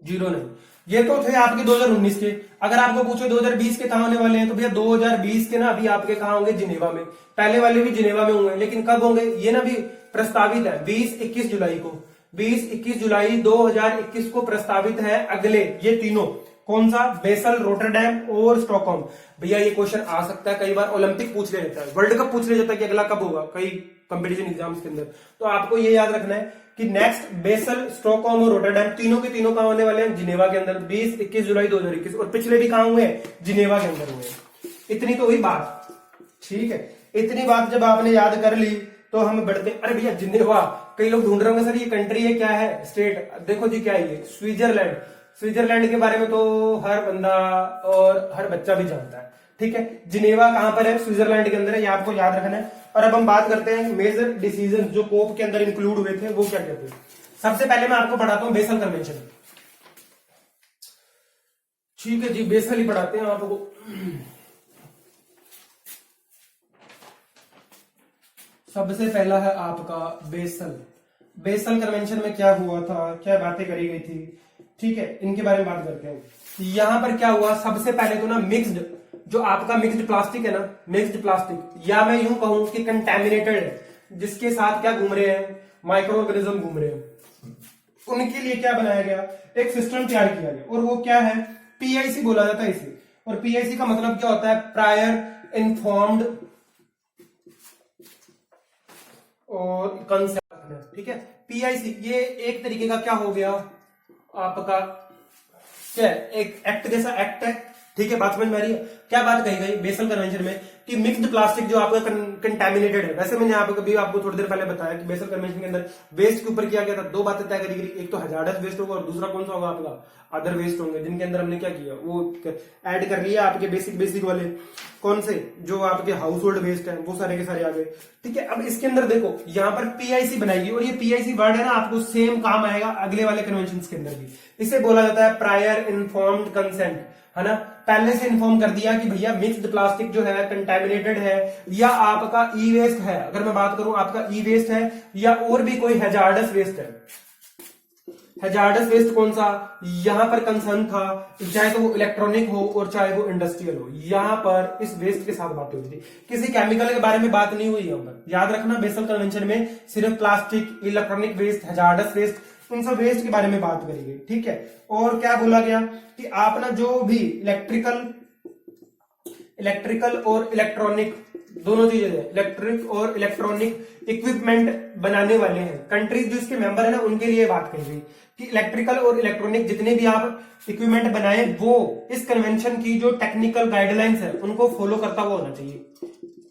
09। ये तो थे आपके 2019 के। अगर आपको पूछो 2020 के कहां होने वाले हैं, तो भैया 2020 के ना अभी आपके कहां होंगे, जिनेवा में। पहले वाले भी जिनेवा में हुए, लेकिन कब होंगे ये ना भी प्रस्तावित है 20-21 जुलाई को। 20-21 जुलाई 2021 को प्रस्तावित है अगले ये तीनों, कौन सा, बेसल, रोटरडैम और स्टॉकहोम। भैया ये क्वेश्चन आ सकता है, कई बार ओलंपिक पूछ ले जाता है, वर्ल्ड कप पूछ ले जाता है कि अगला कब होगा, कई कंपटीशन एग्जाम्स के अंदर। तो आपको ये याद रखना है कि नेक्स्ट बेसल, स्टॉकहोम और रोटरडैम तीनों के तीनों कहां होने वाले हैं, जिनेवा के अंदर 20-21 जुलाई 2021। और पिछले भी कहां हुए हैं, जिनेवा के अंदर हुए। इतनी तो हुई बात, ठीक है। इतनी बात जब आपने याद कर ली तो हम बढ़ते, अरे भैया जिनेवा, कई लोग ढूंढ रहे होंगे सर ये कंट्री है क्या है, स्टेट, देखो जी क्या है ये, स्विट्जरलैंड। स्विट्जरलैंड के बारे में तो हर बंदा और हर बच्चा भी जानता है, ठीक है। जिनेवा कहां पर है, स्विट्जरलैंड के अंदर है, ये आपको याद रखना है। और अब हम बात करते हैं मेजर डिसीजन जो कोप के अंदर इंक्लूड हुए थे, वो क्या कहते हैं। सबसे पहले मैं आपको पढ़ाता हूं बेसल कन्वेंशन, ठीक है जी, बेसल ही पढ़ाते हैं आपको। सबसे पहला है आपका बेसल। बेसल कन्वेंशन में क्या हुआ था, क्या बातें करी गई थी, ठीक है, इनके बारे में बात करते हैं। यहां पर क्या हुआ, सबसे पहले तो ना मिक्स्ड, जो आपका मिक्स्ड प्लास्टिक है ना, मिक्स्ड प्लास्टिक, या मैं यूं कहूं कि कंटेमिनेटेड है, जिसके साथ क्या घूम रहे हैं, माइक्रो ऑर्गेनिज्म घूम रहे हैं, उनके लिए क्या बनाया गया, एक सिस्टम तैयार किया गया। और वो क्या है, पीआईसी बोला जाता है इसे। और पीआईसी का मतलब क्या होता है, प्रायर इन्फॉर्म्ड और कंसेंट, ठीक है। पीआईसी ये एक तरीके का क्या हो गया आपका, क्या एक एक्ट जैसा एक्ट है, ठीक है। बात समझ में आ रही है। क्या बात कही गई बेसल कन्वेंशन में कि मिक्स्ड प्लास्टिक जो आपका कंटेमिनेटेड है। वैसे मैंने यहाँ पे कभी आपको थोड़ी देर पहले बताया कि बेसल कन्वेंशन के अंदर वेस्ट के ऊपर किया गया था, 2 बातें तय करी गई, एक तो हजार्डस वेस्ट होगा और दूसरा कौन सा होगा आपका अदर वेस्ट होंगे, जिनके अंदर हमने क्या किया, वो ऐड कर लिया आपके बेसिक वाले, कौन से, जो आपके हाउस होल्ड वेस्ट है, वो सारे के सारे आ गए, ठीक है। अब इसके अंदर देखो यहाँ पर पीआईसी बनाएगी, और ये पीआईसी वर्ड है ना आपको सेम काम आएगा अगले वाले कन्वेंशन के अंदर भी। इसे बोला जाता है प्रायर इन्फॉर्म्ड कंसेंट, है ना। पहले से इन्फॉर्म कर दिया कि भैया मिक्स्ड प्लास्टिक जो है कंटेमिनेटेड है, या आपका ई वेस्ट है, अगर मैं बात करूं आपका ई वेस्ट है, या और भी कोई हैजार्डस वेस्ट है। हैजार्डस वेस्ट कौन सा, यहां पर कंसर्न था, चाहे तो वो इलेक्ट्रॉनिक हो और चाहे वो इंडस्ट्रियल हो, यहां पर इस वेस्ट के साथ बात हुई थी, किसी केमिकल के बारे में बात नहीं हुई। यहां पर याद रखना बेसल कन्वेंशन में सिर्फ plastic, electronic waste, hazardous waste, उन सब वेस्ट के बारे में बात करी गई, ठीक है। और क्या बोला गया कि आप ना जो भी इलेक्ट्रिकल और इलेक्ट्रॉनिक दोनों चीजें हैं, इलेक्ट्रिक और इलेक्ट्रॉनिक इक्विपमेंट बनाने वाले हैं, कंट्रीज जो इसके मेंबर है ना उनके लिए बात कही गई कि इलेक्ट्रिकल और इलेक्ट्रॉनिक जितने भी आप इक्विपमेंट बनाए वो इस कन्वेंशन की जो टेक्निकल गाइडलाइंस है उनको फॉलो करता हुआ होना चाहिए,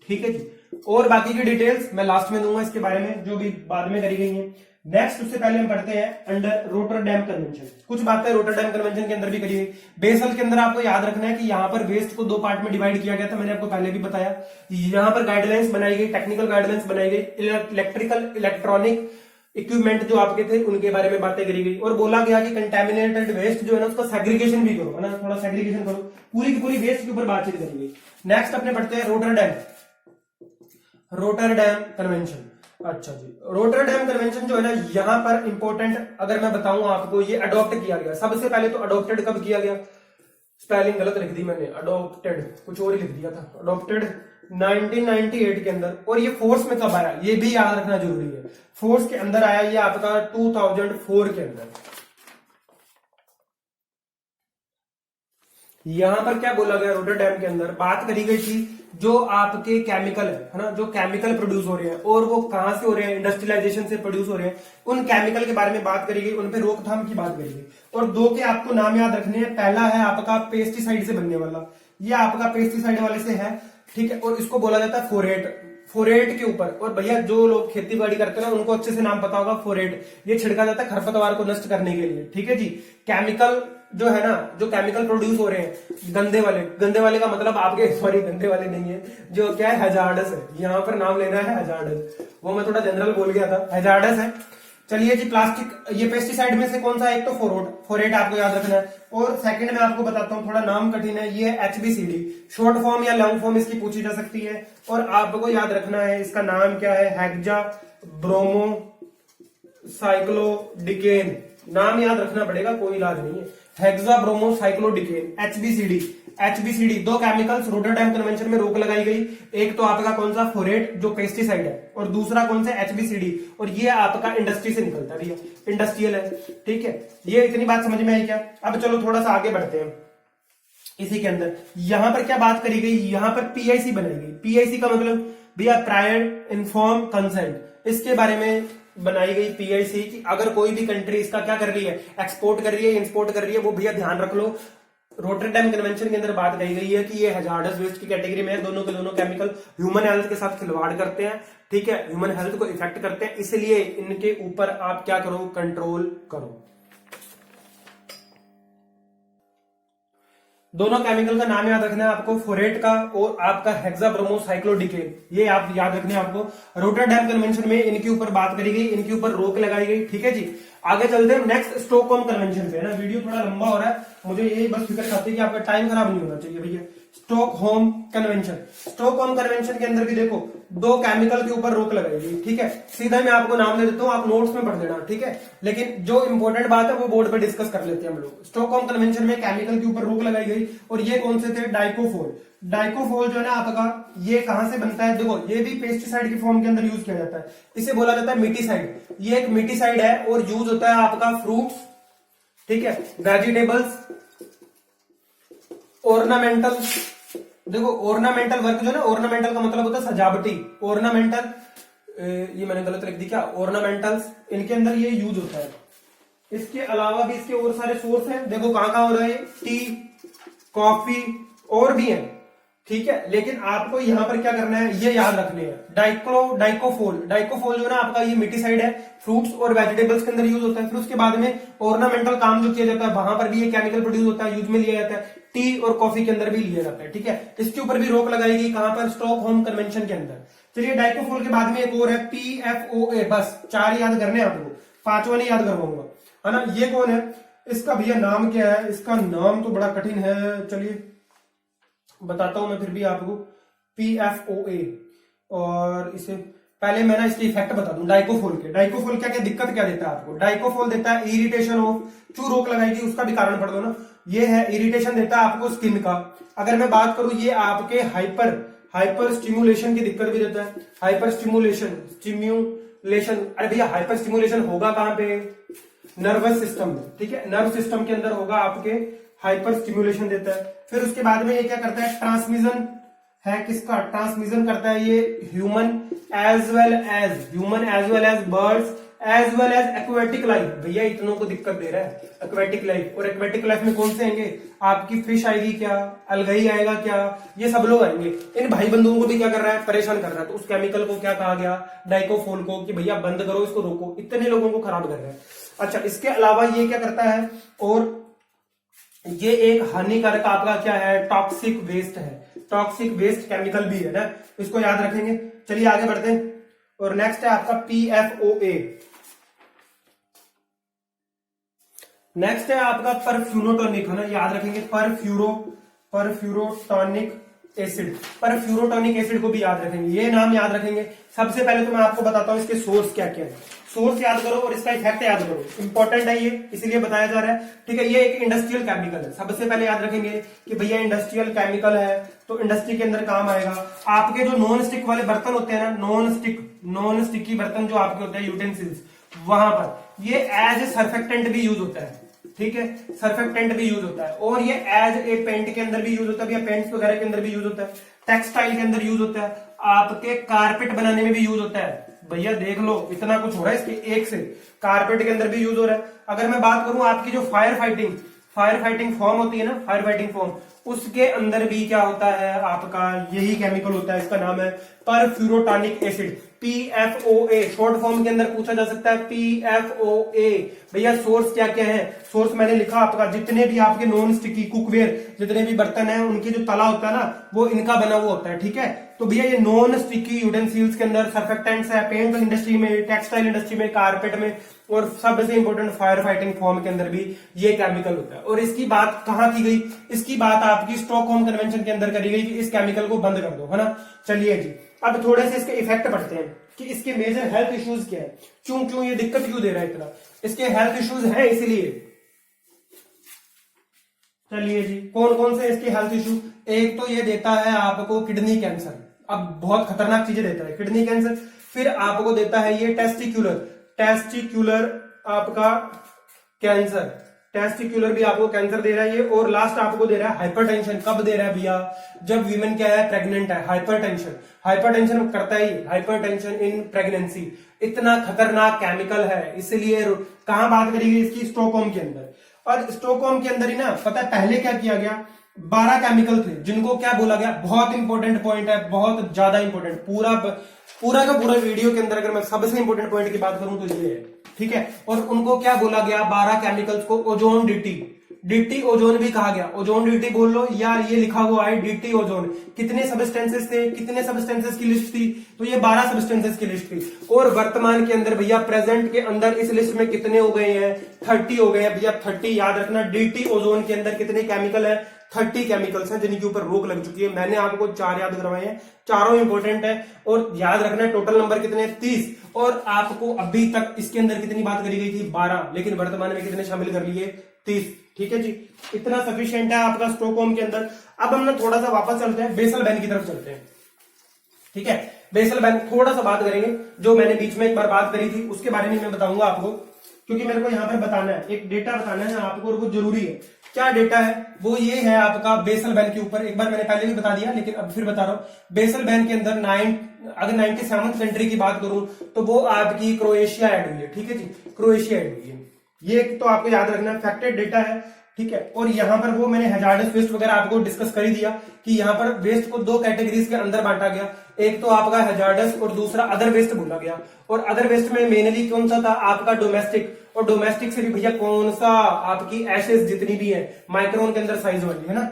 ठीक है जी। और बाकी की डिटेल्स मैं लास्ट में दूंगा इसके बारे में जो भी बाद में करी गई है। नेक्स्ट उससे पहले हम पढ़ते हैं अंडर रोटरडैम कन्वेंशन। कुछ बातें रोटरडैम कन्वेंशन के अंदर भी करी गई। बेसल के अंदर आपको याद रखना है कि यहाँ पर वेस्ट को 2 पार्ट में डिवाइड किया गया था, मैंने आपको पहले भी बताया। यहाँ पर गाइडलाइंस बनाई गई, टेक्निकल गाइडलाइंस बनाई गई, इलेक्ट्रिकल इलेक्ट्रॉनिक इक्विपमेंट जो आपके थे उनके बारे में बातें करी गई। और बोला गया कि कंटेमिनेटेड वेस्ट जो है ना उसका सेग्रीगेशन भी करो, है ना, थोड़ा सेग्रीगेशन करो। पूरी की पूरी वेस्ट के ऊपर बातचीत करी गई। नेक्स्ट अपने पढ़ते हैं रोटरडैम कन्वेंशन। अच्छा जी, रोटरडैम कन्वेंशन जो है ना यहां पर इंपॉर्टेंट अगर मैं बताऊं आपको, ये अडॉप्ट किया गया सबसे पहले तो। अडॉप्टेड कब किया गया, स्पेलिंग गलत लिख दी मैंने, अडॉप्टेड कुछ और ही लिख दिया था, अडॉप्टेड 1998 के अंदर। और ये फोर्स में कब आया ये भी याद रखना जरूरी है। फोर्स के अंदर आया ये आपका 2004 के अंदर। यहां पर क्या बोला गया, रोटरडैम के अंदर बात करी गई थी जो आपके केमिकल है ना, जो केमिकल प्रोड्यूस हो रहे हैं और वो कहां से हो रहे हैं, इंडस्ट्रियलाइजेशन से प्रोड्यूस हो रहे हैं, उन केमिकल के बारे में बात करी गई, उन पे रोकथाम की बात करी गई। और 2 के आपको नाम याद रखने हैं। पहला है आपका पेस्टिसाइड से बनने वाला, ये आपका पेस्टिसाइड वाले से है, ठीक है। और इसको बोला जाता है फोरेट के ऊपर। और भैया जो लोग खेती बाड़ी करते हैं ना उनको अच्छे से नाम पता होगा, फोरेट। ये छिड़का जाता है खरपतवार को नष्ट करने के लिए, ठीक है जी। केमिकल जो है ना, जो केमिकल प्रोड्यूस हो रहे हैं गंदे वाले का मतलब आपके, सॉरी गंदे वाले नहीं है, जो क्या है हैजार्डस है। यहाँ पर नाम लेना है हैजार्डस, वो मैं थोड़ा जनरल बोल गया था, हैजार्डस है। चलिए जी, प्लास्टिक, ये पेस्टिसाइड में से कौन सा, एक तो फोरेट आपको याद रखना है। और सेकंड में आपको बताता हूँ, थोड़ा नाम कठिन है, ये HBCD, शॉर्ट फॉर्म या लॉन्ग फॉर्म इसकी पूछी जा सकती है। और आपको याद रखना है इसका नाम क्या है, हेक्सा ब्रोमो साइक्लोडिकेन, नाम याद रखना पड़ेगा, कोई इलाज नहीं है। Hexabromocyclododecane, HBCD 2 chemicals Rotterdam convention में रोक लगाई गई। एक तो आपका कौन सा, फोरेट जो पेस्टिसाइड है, और दूसरा कौन सा, HBCD। और ये आपका इंडस्ट्री से निकलता है, इंडस्ट्रियल है, ठीक है। ये इतनी बात समझ में आई क्या। अब चलो थोड़ा सा आगे बढ़ते हैं। इसी के अंदर यहां पर क्या बात करी गई, यहां पर PIC बनाई गई। PIC का मतलब भैया प्रायर इन्फॉर्म कंसेंट, इसके बारे में बनाई गई PIC कि अगर कोई भी कंट्री इसका क्या कर रही है, एक्सपोर्ट कर रही है, इंपोर्ट कर रही है, वो भैया ध्यान रख लो। रोटरडैम कन्वेंशन के अंदर बात कही गई है कि ये हैजार्डस वेस्ट की कैटेगरी में है। दोनों के दोनों केमिकल ह्यूमन हेल्थ के साथ खिलवाड़ करते हैं, ठीक है, ह्यूमन हेल्थ को इफेक्ट करते हैं, इसलिए इनके ऊपर आप क्या करो, कंट्रोल करो। दोनों केमिकल का नाम याद रखना है आपको, फोरेट का और आपका हेक्साब्रोमोसाइक्लोडिकेन, ये आप याद रखने आपको। रोटरडैम कन्वेंशन में इनके ऊपर बात करी गई, इनके ऊपर रोक लगाई गई, ठीक है जी। आगे चलते हैं नेक्स्ट स्टॉकहोम कन्वेंशन पे, है ना। वीडियो थोड़ा लंबा हो रहा है, मुझे ये बस फिक्र खाती है कि आपका टाइम खराब नहीं होना चाहिए भैया। स्टॉकहोम कन्वेंशन के अंदर भी देखो 2 केमिकल के ऊपर रोक लगाई गई, ठीक है। सीधा मैं आपको नाम दे देता हूं, आप नोट्स में पढ़ लेना, ठीक है। लेकिन जो इंपॉर्टेंट बात है वो बोर्ड पे डिस्कस कर लेते हैं हम लोग। स्टॉकहोम कन्वेंशन में केमिकल के ऊपर रोक लगाई गई, और ये कौन से थे, डाइकोफोल जो है ना आपका, ये कहां से बनता है, देखो ये भी पेस्टिसाइड की फॉर्म के अंदर यूज किया जाता है। इसे बोला जाता है मिटीसाइड, ये एक मिटीसाइड है और यूज होता है आपका फ्रूट्स, ठीक है, वेजिटेबल्स, ऑर्नामेंटल। देखो ऑर्नामेंटल वर्क जो है ना, ऑर्नामेंटल का मतलब होता है सजावटी, ऑर्नामेंटल, ये मैंने गलत लिख दी क्या, ऑर्नामेंटल्स, इनके अंदर ये यूज होता है। इसके अलावा भी इसके और सारे सोर्स हैं, देखो कहां कहां हो रहा है, टी, कॉफी और भी है, ठीक है। लेकिन आपको यहां पर क्या करना है, ये याद रखने हैं। डाइकोफोल जो है ना आपका, ये मिटीसाइड है, फ्रूट्स और वेजिटेबल्स के अंदर यूज होता है। फिर उसके बाद में ऑर्नामेंटल काम जो किया जाता है वहां पर भी ये केमिकल प्रोड्यूस होता है, यूज में लिया जाता है। टी और कॉफी के अंदर भी लिया जाता है, ठीक है। इसके ऊपर भी रोक लगाई गई, कहां पर, स्टॉकहोम कन्वेंशन के अंदर। चलिए डाइकोफोल के बाद में एक और है PFOA, बस 4 याद करने हैं आपको, 5वां नहीं याद करवाऊंगा, है ना। ये कौन है, इसका भैया नाम क्या है, इसका नाम तो बड़ा कठिन है, चलिए बताता हूं मैं फिर भी आपको, PFOA। और इसे पहले मैं ना इसके इफेक्ट बता दूं डाइकोफोल क्या क्या दिक्कत क्या देता है आपको। डाइकोफोल देता है इरिटेशन ऑफ, क्यों रोक लगाएगी उसका भी कारण पढ़ दो ना। ये है इरिटेशन देता है आपको स्किन का। अगर मैं बात करूं, ये आपके हाइपर स्टिमुलेशन की दिक्कत भी देता है, हाइपर स्टिमुलेशन स्टिमुलेशन, अरे भैया हाइपर स्टिमुलेशन होगा कहां पे, नर्वस सिस्टम में, ठीक है, नर्व सिस्टम के अंदर होगा आपके, हाइपर स्टिमुलेशन देता है। फिर उसके बाद में ये क्या करता है, ट्रांसमिशन है किसका, ट्रांसमिशन करता है ये human as well as birds as well as aquatic life. भैया इतनों को दिक्कत दे रहा है एक्वेटिक लाइफ, और एक्वेटिक लाइफ में कौन से आएंगे, आपकी फिश आएगी क्या, अलगई आएगा क्या, ये सब लोग आएंगे। इन भाई बंधुओं को भी क्या कर रहा है, परेशान कर रहा है। तो उस केमिकल को क्या कहा गया, डाइकोफोल को, कि भैया बंद करो इसको, रोको, इतने लोगों को खराब कर रहा है। अच्छा, इसके अलावा ये क्या करता है, और ये एक हानिकारक आपका क्या है, टॉक्सिक वेस्ट है, टॉक्सिक वेस्ट केमिकल भी है ना, इसको याद रखेंगे। चलिए आगे बढ़ते हैं। और नेक्स्ट है आपका PFOA। नेक्स्ट है आपका परफ्यूरोटोनिक, है ना, याद रखेंगे, परफ्यूरोटोनिक एसिड, परफ्यूरोटोनिक एसिड को भी याद रखेंगे, ये नाम याद रखेंगे। सबसे पहले तो मैं आपको बताता हूं इसके सोर्स क्या क्या है, सोर्स याद करो और इसका इफेक्ट याद करो, इंपॉर्टेंट है ये, इसलिए बताया जा रहा है, ठीक है। ये एक इंडस्ट्रियल केमिकल है, सबसे पहले याद रखेंगे कि भैया इंडस्ट्रियल केमिकल है, तो इंडस्ट्री के अंदर काम आएगा। आपके जो नॉन स्टिक वाले बर्तन होते हैं ना, नॉन स्टिकी बर्तन जो आपके होते हैं, यूटेंसिल्स, वहां पर ये एज ए सर्फेक्टेंट भी यूज होता है, ठीक है, सर्फेक्टेंट भी यूज होता है, और ये एज ए पेंट के अंदर भी यूज होता है, भैया पेंट्स वगैरह के अंदर भी यूज होता है, टेक्सटाइल के अंदर यूज होता है, आपके कारपेट बनाने में भी यूज होता है। भैया देख लो इतना कुछ हो रहा है इसके एक से, कारपेट के अंदर भी यूज हो रहा है। अगर मैं बात करूं आपकी जो फायर फाइटिंग फॉर्म होती है ना, फायर फाइटिंग फॉर्म, उसके अंदर भी क्या होता है आपका, यही केमिकल होता है, इसका नाम है परफ्यूरोटोनिक एसिड, PFOA। शॉर्ट फॉर्म के अंदर पूछा जा सकता है PFOA। भैया सोर्स क्या क्या है, सोर्स मैंने लिखा आपका, जितने भी आपके नॉन स्टिकी कुकवेयर, जितने भी बर्तन है, उनके जो तला होता है ना, वो इनका बना हुआ होता है, ठीक है। तो भैया ये नॉन स्टिकी यूटेंसिल्स के अंदर सर्फेक्टेंट्स है, पेंट इंडस्ट्री में, टेक्सटाइल इंडस्ट्री में, कारपेट में, और सबसे इंपॉर्टेंट फायर फाइटिंग फॉर्म के अंदर भी ये केमिकल होता है। और इसकी बात कहां की गई, इसकी बात आपकी स्टॉकहोम कन्वेंशन के अंदर करी गई कि इस केमिकल को बंद कर दो, है ना। चलिए जी, अब थोड़े से इसके इफेक्ट पढ़ते हैं कि इसके मेजर हेल्थ इश्यूज क्या है, क्यों ये दिक्कत क्यों दे रहा है इतना, इसके हेल्थ इश्यूज है इसलिए। चलिए जी, कौन कौन से इसके हेल्थ इश्यू, एक तो ये देता है आपको किडनी कैंसर, अब बहुत खतरनाक चीजें देता है, किडनी कैंसर। फिर आपको देता है ये टेस्टिक्यूलर आपका कैंसर, टेस्टिक्यूलर भी आपको कैंसर दे रहा है ये। और लास्ट आपको दे रहा है हाइपरटेंशन। कब दे रहा है भैया, जब वीमेन क्या है, प्रेग्नेंट है। हाइपरटेंशन करता है, हाइपरटेंशन इन प्रेगनेंसी। इतना खतरनाक केमिकल है, इसलिए कहां बात करी गई इसकी, स्टॉकहोम के अंदर। और स्टॉकहोम के अंदर ही ना, पता है पहले क्या किया गया, 12 केमिकल थे जिनको क्या बोला गया, बहुत इंपॉर्टेंट पॉइंट है, बहुत ज्यादा इंपॉर्टेंट, पूरा का पूरा वीडियो के अंदर अगर मैं सबसे इंपॉर्टेंट पॉइंट की बात करूं तो ये है, ठीक है। और उनको क्या बोला गया, 12 केमिकल्स को ओजोन डीटी ओजोन भी कहा गया। ओजोन डीटी बोल लो यार, ये लिखा हुआ है डीटी ओजोन। कितने सबस्टेंसेस थे, कितने सबस्टेंसेस की लिस्ट थी, तो ये 12 सबस्टेंसेस की लिस्ट थी। और वर्तमान के अंदर भैया प्रेजेंट के अंदर इस लिस्ट में कितने हो गए हैं, 30 हो गए हैं भैया, 30 याद रखना। डीटी ओजोन के अंदर कितने केमिकल है, 30 केमिकल्स हैं जिनके ऊपर रोक लग चुकी है। मैंने आपको 4 याद करवाए हैं, चारों इंपॉर्टेंट है। और याद रखना टोटल नंबर कितने, 30। और आपको अभी तक इसके अंदर कितनी बात करी गई थी, 12, लेकिन वर्तमान में कितने शामिल कर लिए, 30, ठीक है जी। इतना सफिशिएंट है आपका स्टॉकहोम के अंदर। अब हम ना थोड़ा सा वापस चलते हैं, बेसल बैन की तरफ चलते हैं, ठीक है। बेसल बैन थोड़ा सा बात करेंगे, जो मैंने बीच में एक बार बात करी थी उसके बारे में मैं बताऊंगा आपको, क्योंकि मेरे को यहां पर बताना है, एक डेटा बताना है आपको, और वो जरूरी है। क्या डेटा है, वो ये है आपका बेसल बैन के ऊपर। एक बार मैंने पहले भी बता दिया, लेकिन अब फिर बता रहा हूं। बेसल बैन के अंदर अगर 97 कंट्री की बात करूं तो वो आपकी क्रोएशिया ऐड हुई है, ठीक है जी, क्रोएशिया ऐड हुई है। ये तो आपको याद रखना, फैक्टेड डेटा है, ठीक है। और यहां पर वो मैंने हैजार्डस वेस्ट वगैरह आपको डिस्कस कर ही दिया कि यहां पर वेस्ट को 2 कैटेगरीज के अंदर बांटा गया। एक तो आपका हैजार्डस और दूसरा अदर वेस्ट बोला गया। और अदर वेस्ट में मेनली कौन सा था, आपका डोमेस्टिक। और डोमेस्टिक से भी भैया कौन सा, आपकी एशेज जितनी भी है माइक्रोन के अंदर साइज वाली, है ना।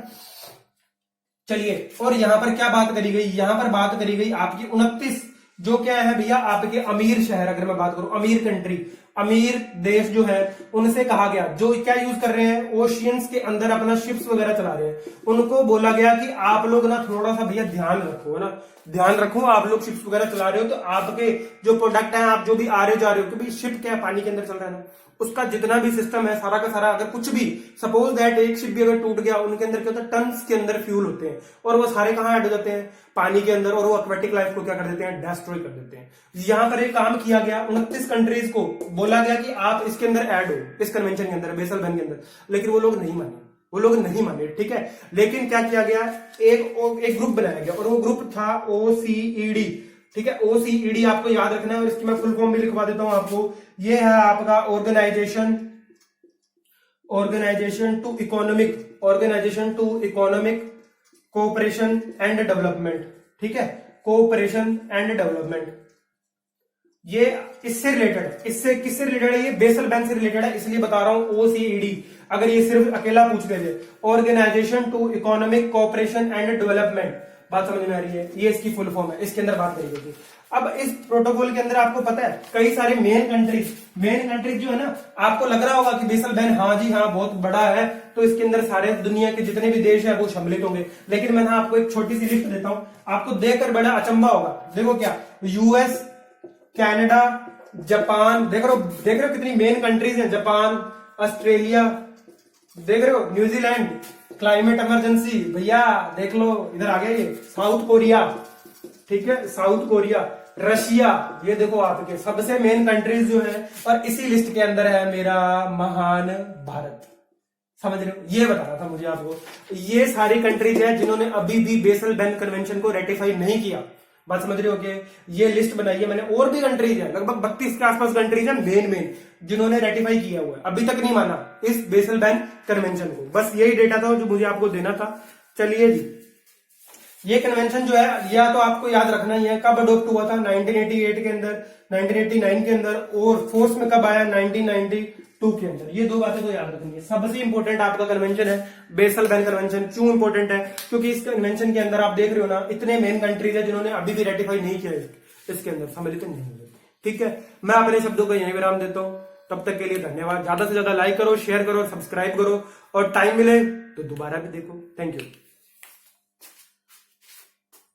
चलिए, और यहां पर क्या बात करी गई, यहां पर बात करी गई आपकी 29, जो क्या है भैया आपके अमीर शहर। अगर मैं बात करूं अमीर कंट्री, अमीर देश जो है उनसे कहा गया, जो क्या यूज कर रहे हैं, ओशियंस के अंदर अपना शिप्स वगैरह चला रहे हैं, उनको बोला गया कि आप लोग ना थोड़ा सा भैया ध्यान रखो, है ना, ध्यान रखो, आप लोग शिप्स वगैरह चला रहे हो तो आपके जो प्रोडक्ट है, आप जो भी आ रहे हो जा रहे हो, क्योंकि शिप क्या है, पानी के अंदर चल रहा है ना, उसका जितना भी सिस्टम है सारा का सारा, अगर कुछ भी सपोज दैट एक शिप भी अगर टूट गया, उनके अंदर क्या होता है, टन्स के अंदर फ्यूल होते हैं और वो सारे कहां ऐड हो जाते हैं, पानी के अंदर, और वो एक्वेटिक लाइफ को क्या कर देते हैं, डिस्ट्रॉय कर देते हैं। यहां पर एक काम किया गया, 29 कंट्रीज को बोला गया कि आप इसके अंदर ऐड हो, इस कन्वेंशन के अंदर, बेसल बैन के अंदर, लेकिन वो लोग नहीं माने, वो लोग नहीं माने, ठीक है। लेकिन क्या किया गया, एक ग्रुप बनाया गया और वो ग्रुप था OCED, ठीक है। OCED आपको याद रखना है और इसकी मैं फुल फॉर्म भी लिखवा देता हूं आपको। ये है आपका organisation to economic cooperation and development, ठीक है, कोऑपरेशन एंड डेवलपमेंट। ये इससे रिलेटेड है, इससे किससे रिलेटेड है, ये बेसल बैंक से रिलेटेड है, इसलिए बता रहा हूं OCED। अगर ये सिर्फ अकेला पूछ लीजिए, organisation to economic cooperation and development, बात समझ में आ रही है, ये इसकी फुल फॉर्म है, इसके अंदर बात करी गई। अब इस प्रोटोकॉल के अंदर आपको पता है कई सारे मेन कंट्रीज जो है ना, आपको लग रहा होगा कि बेसल बैन, हाँ जी हाँ बहुत बड़ा है, तो इसके अंदर सारे दुनिया के जितने भी देश है वो सम्मिलित होंगे। लेकिन मैं आपको एक छोटी सी लिस्ट देता हूं, आपको देखकर बड़ा अचंभा होगा। देखो क्या, US, कनाडा, जापान, देख रहे हो कितनी मेन कंट्रीज हैं, जापान, ऑस्ट्रेलिया, देख रहे हो, न्यूजीलैंड, क्लाइमेट इमरजेंसी, भैया देख लो इधर आ गया ये, साउथ कोरिया, ठीक है, साउथ कोरिया, रशिया, ये देखो आपके सबसे मेन कंट्रीज जो है, और इसी लिस्ट के अंदर है मेरा महान भारत। समझ रहे हो, ये बता रहा था मुझे आपको, ये सारी कंट्रीज है जिन्होंने अभी भी बेसल बैन कन्वेंशन को रेटिफाई नहीं किया। बात समझ रहे हो कि ये लिस्ट बनाई है मैंने, और भी कंट्रीज है, लगभग 32 के आसपास कंट्रीज है मेन जिन्होंने रेटिफाई किया हुआ है, अभी तक नहीं माना इस बेसल बैन कन्वेंशन को। बस यही डेटा था जो मुझे आपको देना था। चलिए जी, ये कन्वेंशन जो है, या तो आपको याद रखना ही है कब अडोप्ट हुआ था, 1988 के अंदर, 1989 के अंदर, और फोर्स में कब आया, 1992 के अंदर। ये दो बातें तो याद रखनी है। सबसे इंपॉर्टेंट आपका कन्वेंशन है बेसल बैन कन्वेंशन। क्यों इंपॉर्टेंट है, क्योंकि इस कन्वेंशन के अंदर आप देख रहे हो ना, इतने मेन कंट्रीज है जिन्होंने अभी भी रेटिफाई नहीं किया इसके अंदर, सम्मिलित नहीं हुए, ठीक है। मैं अपने शब्दों को यहीं विराम देता हूं, तब तक के लिए धन्यवाद। ज्यादा से ज्यादा लाइक करो, शेयर करो, सब्सक्राइब करो, और टाइम मिले तो दोबारा भी देखो। Thank you.